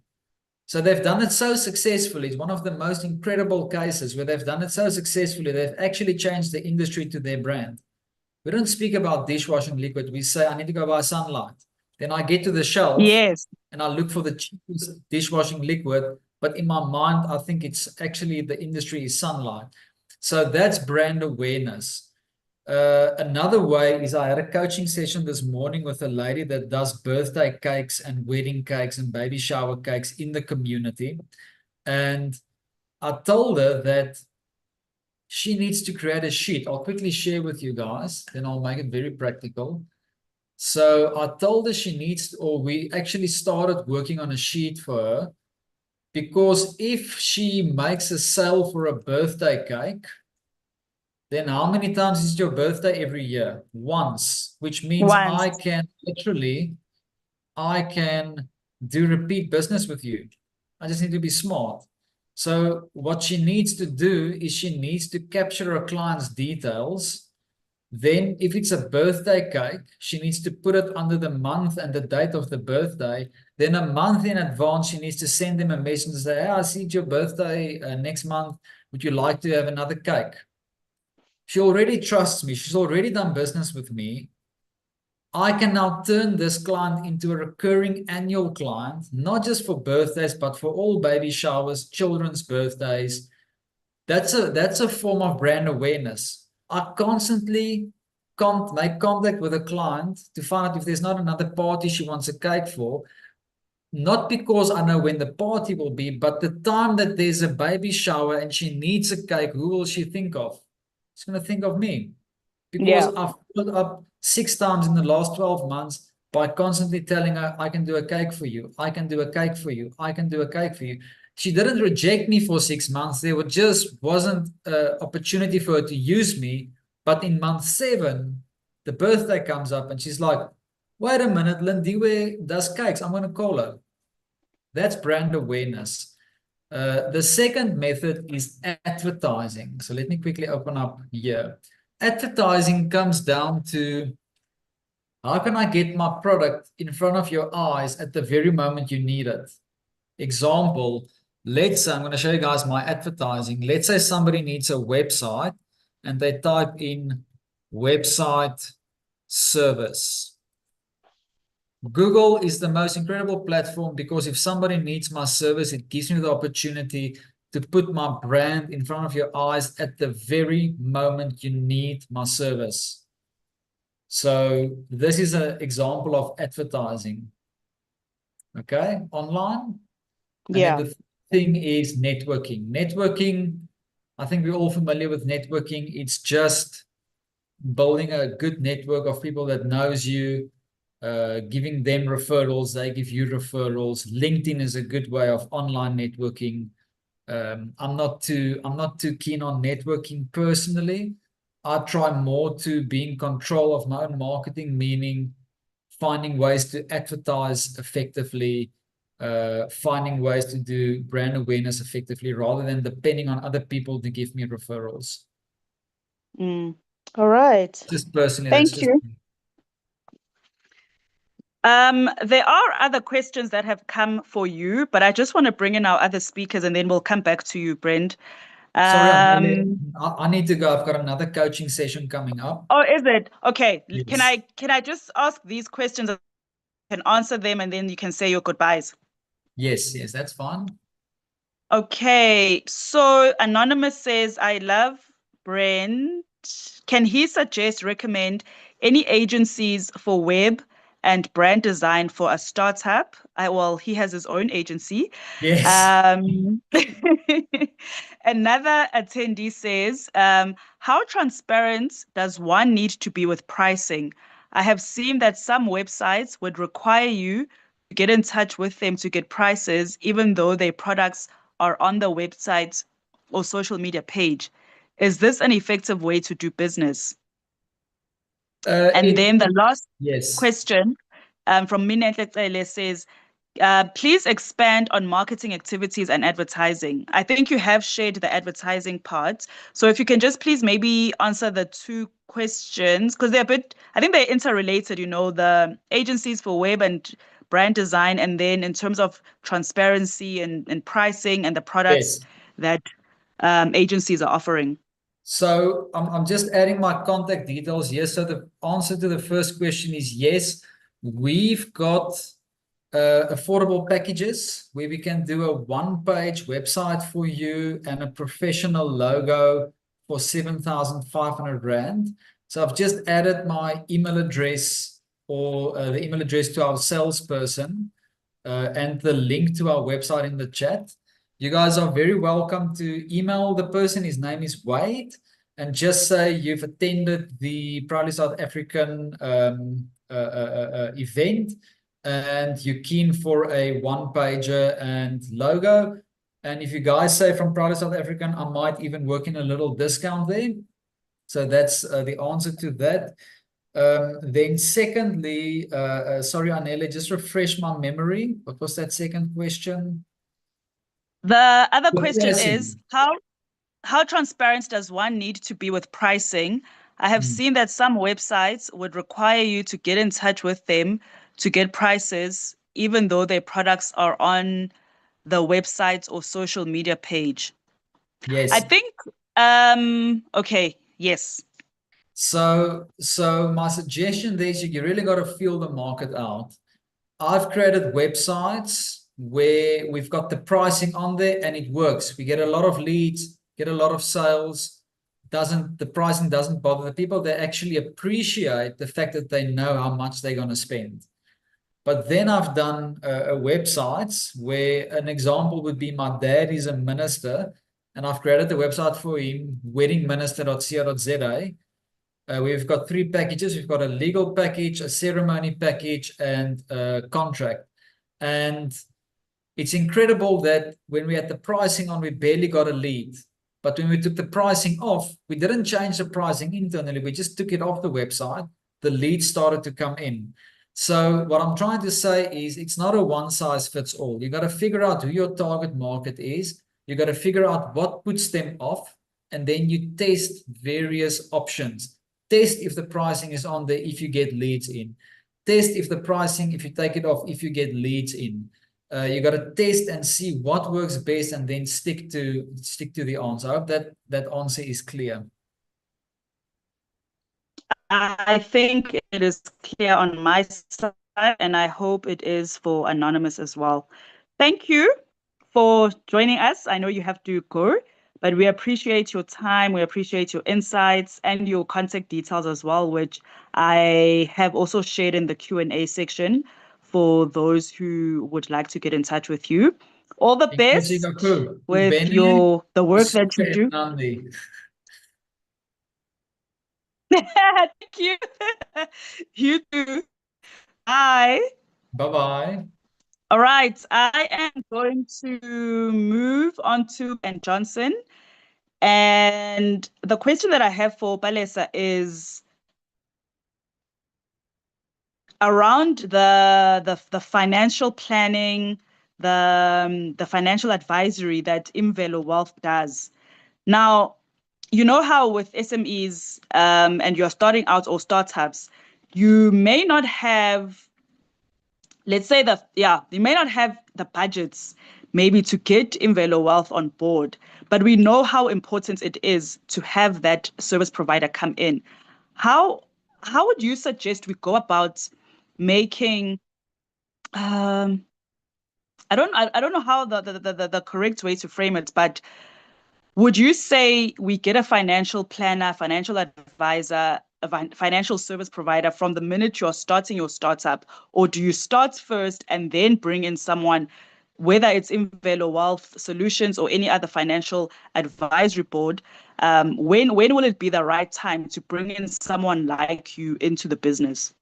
So they've done it so successfully. It's one of the most incredible cases where they've done it so successfully, they've actually changed the industry to their brand. We don't speak about dishwashing liquid. We say, I need to go buy Sunlight. Then I get to the shelf Yes. and I look for the cheapest dishwashing liquid. But in my mind, I think it's actually the industry is Sunlight. So that's brand awareness. Another way is, I had a coaching session this morning with a lady that does birthday cakes and wedding cakes and baby shower cakes in the community. And I told her that she needs to create a sheet. I'll quickly share with you guys, then I'll make it very practical. So I told her she needs, or we actually started working on a sheet for her, because if she makes a sale for a birthday cake, then how many times is your birthday every year? Once, which means Once. I can do repeat business with you. I just need to be smart. So what she needs to do is she needs to capture her client's details. Then if it's a birthday cake, she needs to put it under the month and the date of the birthday. Then a month in advance, she needs to send them a message and say, hey, I see it's your birthday next month. Would you like to have another cake? She already trusts me. She's already done business with me. I can now turn this client into a recurring annual client, not just for birthdays, but for all baby showers, children's birthdays. That's a form of brand awareness. I constantly make contact with a client to find out if there's not another party she wants a cake for. Not because I know when the party will be, but the time that there's a baby shower and she needs a cake, who will she think of? She's going to think of me. Because I've put up 6 times in the last 12 months by constantly telling her, I can do a cake for you. I can do a cake for you. I can do a cake for you. She didn't reject me for 6 months. There just wasn't an opportunity for her to use me But in month 7, the birthday comes up and she's like, wait a minute, Lindiwe does cakes. I'm going to call her. That's brand awareness. The second method is advertising. So let me quickly open up here. Advertising comes down to how can I get my product in front of your eyes at the very moment you need it? Example, let's say I'm going to show you guys my advertising. Let's say somebody needs a website and they type in website service. Google is the most incredible platform because if somebody needs my service, it gives me the opportunity to put my brand in front of your eyes at the very moment you need my service. So this is an example of advertising. Okay, online. And then the thing is networking. Networking, I think we're all familiar with networking. It's just building a good network of people that knows you, giving them referrals, they give you referrals. LinkedIn is a good way of online networking. I'm not too keen on networking personally. I try more to be in control of my own marketing, meaning finding ways to advertise effectively, finding ways to do brand awareness effectively rather than depending on other people to give me referrals. All right. Just personally, Thank you. There are other questions that have come for you, but I just want to bring in our other speakers and then we'll come back to you, Brent. Sorry, I need to go. I've got another coaching session coming up. Oh, is it? Okay. Yes. Can I just ask these questions and answer them and then you can say your goodbyes? Yes, that's fine. Okay. So Anonymous says, I love Brent. Can he recommend any agencies for web and brand design for a startup? Well, he has his own agency. Yes. Another attendee says, how transparent does one need to be with pricing? I have seen that some websites would require you to get in touch with them to get prices, even though their products are on the website or social media page. Is this an effective way to do business? And then the last question from Minentle says, please expand on marketing activities and advertising. I think you have shared the advertising part. So if you can just please maybe answer the two questions, because I think they're interrelated, the agencies for web and brand design, and then in terms of transparency and pricing and the products that agencies are offering. So I'm just adding my contact details here. So the answer to the first question is yes. We've got affordable packages where we can do a one-page website for you and a professional logo for 7,500 Rand. So I've just added my email address or the email address to our salesperson and the link to our website in the chat. You guys are very welcome to email the person. His name is Wade, and just say you've attended the Proudly South African event and you're keen for a one-pager and logo. And if you guys say from Proudly South African, I might even work in a little discount there. So that's the answer to that. Then secondly, sorry, Anele, just refresh my memory. What was that second question? The other question is, how transparent does one need to be with pricing? I have seen that some websites would require you to get in touch with them to get prices, even though their products are on the website or social media page. Yes. I think, okay, yes. So my suggestion there is you really got to feel the market out. I've created websites where we've got the pricing on there and it works. We get a lot of leads, get a lot of sales. The pricing doesn't bother the people. They actually appreciate the fact that they know how much they're going to spend. But then I've done websites where an example would be my dad is a minister and I've created the website for him, weddingminister.co.za. We've got 3 packages. We've got a legal package, a ceremony package, and a contract. And it's incredible that when we had the pricing on, we barely got a lead. But when we took the pricing off, we didn't change the pricing internally. We just took it off the website. The leads started to come in. So what I'm trying to say is it's not a one size fits all. You got to figure out who your target market is. You got to figure out what puts them off. And then you test various options. Test if the pricing is on there, if you get leads in. Test if the pricing, if you take it off, if you get leads in. You got to test and see what works best and then stick to the answer. I hope that answer is clear. I think it is clear on my side, and I hope it is for Anonymous as well. Thank you for joining us. I know you have to go, but we appreciate your time. We appreciate your insights and your contact details as well, which I have also shared in the Q&A section for those who would like to get in touch with you. All the best with the work that you do. Thank you. You too. Bye. Bye-bye. All right. I am going to move on to Ben Johnson. And the question that I have for Palesa is around the financial planning, the financial advisory that Imvelo Wealth does. Now, you know how with SMEs and you're starting out or startups, you may not have, let's say you may not have the budgets maybe to get Imvelo Wealth on board, but we know how important it is to have that service provider come in. How would you suggest we go about making I don't know how the correct way to frame it, but would you say we get a financial planner, financial advisor, a financial service provider from the minute you're starting your startup, or do you start first and then bring in someone, whether it's Imvelo Wealth Solutions or any other financial advisory board? When will it be the right time to bring in someone like you into the business?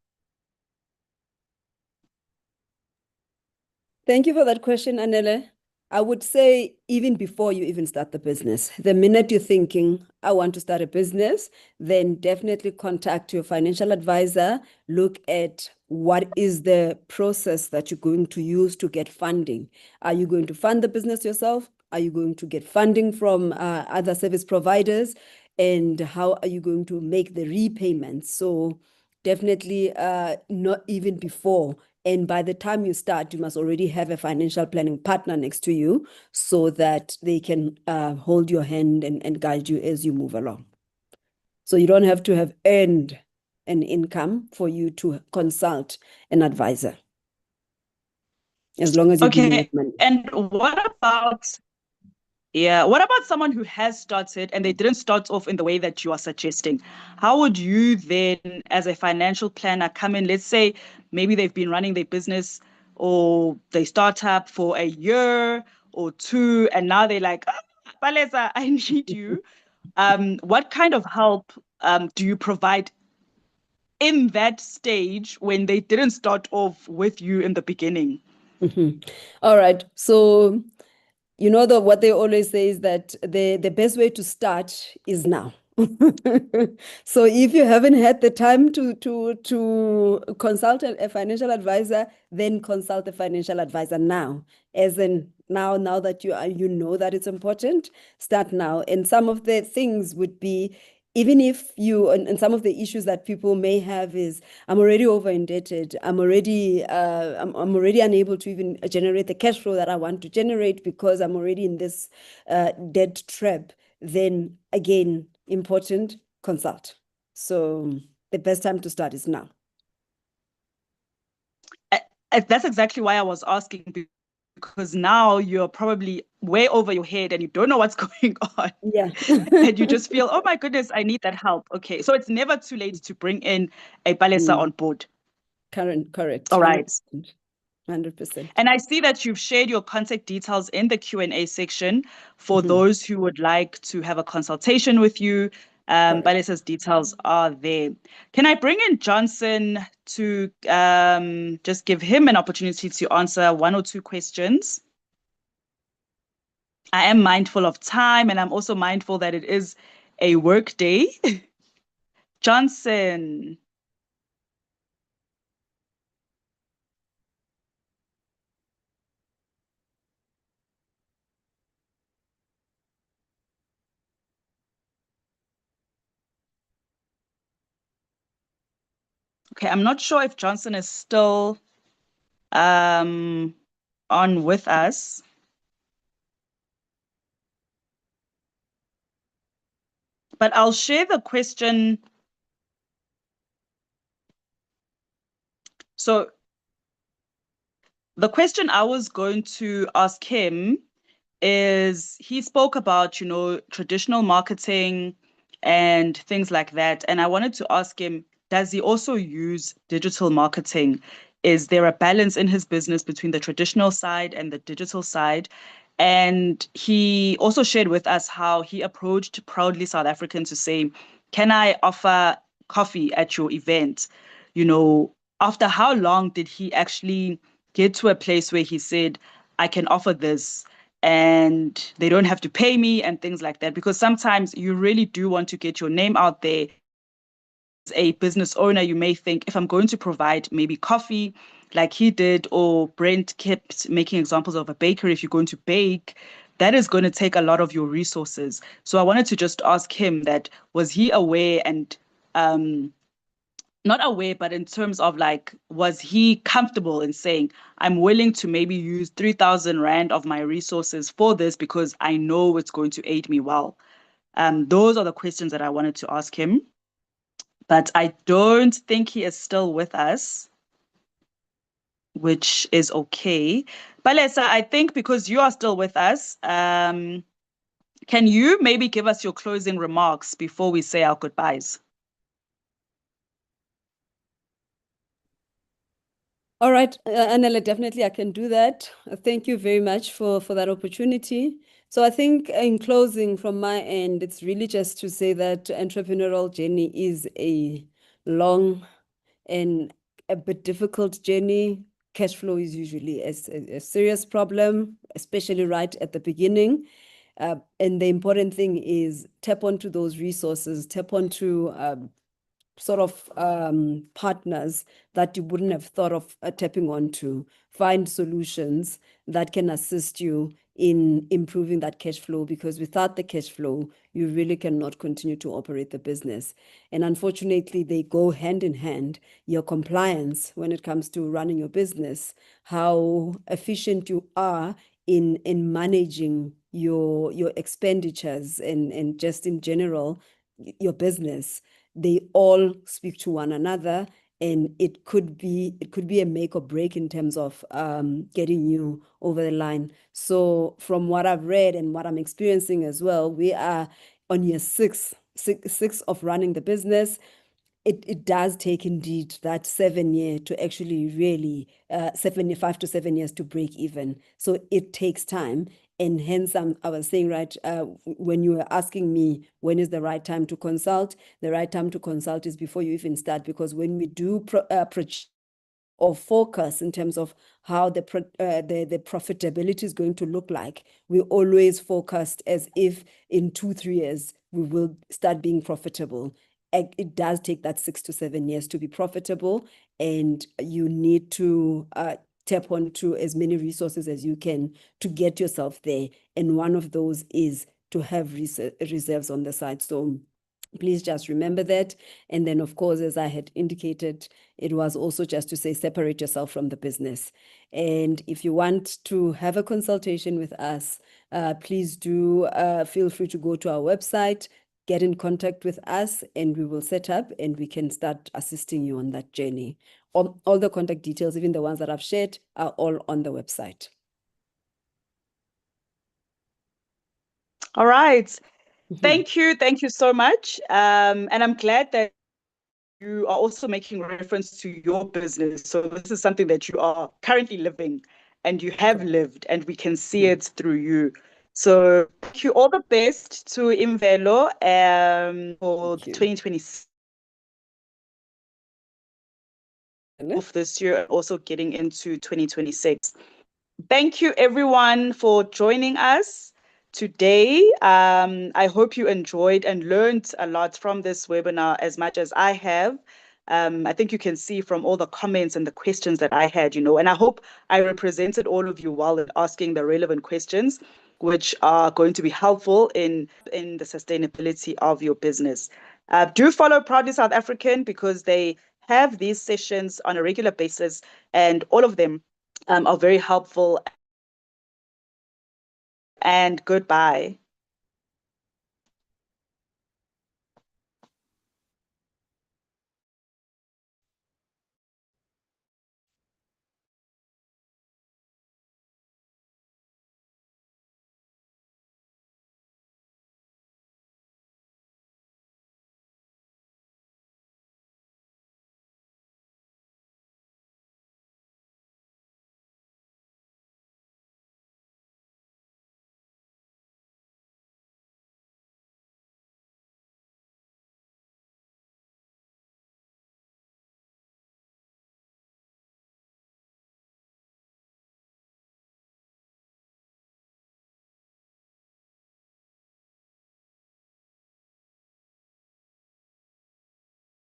Thank you for that question, Anele. I would say even before you even start the business, the minute you're thinking, I want to start a business, then definitely contact your financial advisor. Look at what is the process that you're going to use to get funding. Are you going to fund the business yourself? Are you going to get funding from other service providers? And how are you going to make the repayments? So definitely not even before. And by the time you start, you must already have a financial planning partner next to you so that they can hold your hand and guide you as you move along. So you don't have to have earned an income for you to consult an advisor, as long as you're dealing with money. And what about someone who has started and they didn't start off in the way that you are suggesting? How would you then, as a financial planner, come in? Let's say maybe they've been running their business or they start up for a year or two, and now they're like, Palesa, I need you. What kind of help do you provide in that stage when they didn't start off with you in the beginning? All right. So you know what they always say is that the best way to start is now. So if you haven't had the time to consult a financial advisor, then consult a financial advisor now. As in now that you know that it's important, start now. And some of the things would be, even if you, and some of the issues that people may have is, I'm already over indebted. I'm already unable to even generate the cash flow that I want to generate because I'm already in this debt trap. Then again, important, consult. So the best time to start is now. That's exactly why I was asking, because now you're probably way over your head and you don't know what's going on. Yeah. And you just feel, oh my goodness, I need that help. Okay. So it's never too late to bring in a Palesa on board. Correct. All right. 100%. And I see that you've shared your contact details in the Q&A section for those who would like to have a consultation with you. Palesa's details are there. Can I bring in Johnson to just give him an opportunity to answer one or two questions? I am mindful of time, and I'm also mindful that it is a work day. Johnson. Okay, I'm not sure if Johnson is still on with us. But I'll share the question. So the question I was going to ask him is he spoke about, traditional marketing and things like that. And I wanted to ask him, does he also use digital marketing? Is there a balance in his business between the traditional side and the digital side? And he also shared with us how he approached Proudly South African to say, can I offer coffee at your event? After how long did he actually get to a place where he said, I can offer this and they don't have to pay me and things like that? Because sometimes you really do want to get your name out there. As a business owner, you may think, if I'm going to provide maybe coffee like he did, or Brent kept making examples of a bakery, if you're going to bake, that is going to take a lot of your resources. So I wanted to just ask him that, was he aware and not aware, but in terms of like, was he comfortable in saying, I'm willing to maybe use 3,000 Rand of my resources for this because I know it's going to aid me well? Those are the questions that I wanted to ask him, but I don't think he is still with us, which is okay. Balesa, I think because you are still with us, can you maybe give us your closing remarks before we say our goodbyes? All right, Anela, definitely I can do that. Thank you very much for that opportunity. So I think in closing from my end, it's really just to say that entrepreneurial journey is a long and a bit difficult journey. Cash flow is usually a serious problem, especially right at the beginning. And the important thing is tap onto those resources, tap onto sort of partners that you wouldn't have thought of tapping onto, find solutions that can assist you in improving that cash flow, because without the cash flow, you really cannot continue to operate the business. And unfortunately, they go hand in hand. Your compliance when it comes to running your business, how efficient you are in managing your expenditures and just in general, your business, they all speak to one another, and it could be a make or break in terms of getting you over the line. So from what I've read and what I'm experiencing as well, we are on year six of running the business. It does take indeed that 7 year to actually really 5 to 7 years to break even. So it takes time. And hence, I was saying, right, when you were asking me when is the right time to consult, the right time to consult is before you even start, because when we do project or focus in terms of how the profitability is going to look like, we always focused as if in 2-3 years we will start being profitable. It does take that 6 to 7 years to be profitable, and you need to tap onto as many resources as you can to get yourself there. And one of those is to have reserves on the side. So please just remember that. And then, of course, as I had indicated, it was also just to say, separate yourself from the business. And if you want to have a consultation with us, please do feel free to go to our website, get in contact with us, and we will set up and we can start assisting you on that journey. All the contact details, even the ones that I've shared, are all on the website. All right. Thank you. Thank you so much. And I'm glad that you are also making reference to your business. So this is something that you are currently living and you have lived, and we can see it through you. So thank you. All the best to Imvelo for 2026 of this year, and also getting into 2026. Thank you everyone for joining us. today. I hope you enjoyed and learned a lot from this webinar as much as I have. I think you can see from all the comments and the questions that I had, and I hope I represented all of you well in asking the relevant questions, which are going to be helpful in the sustainability of your business. Do follow Proudly South African, because they have these sessions on a regular basis, and all of them are very helpful. And goodbye.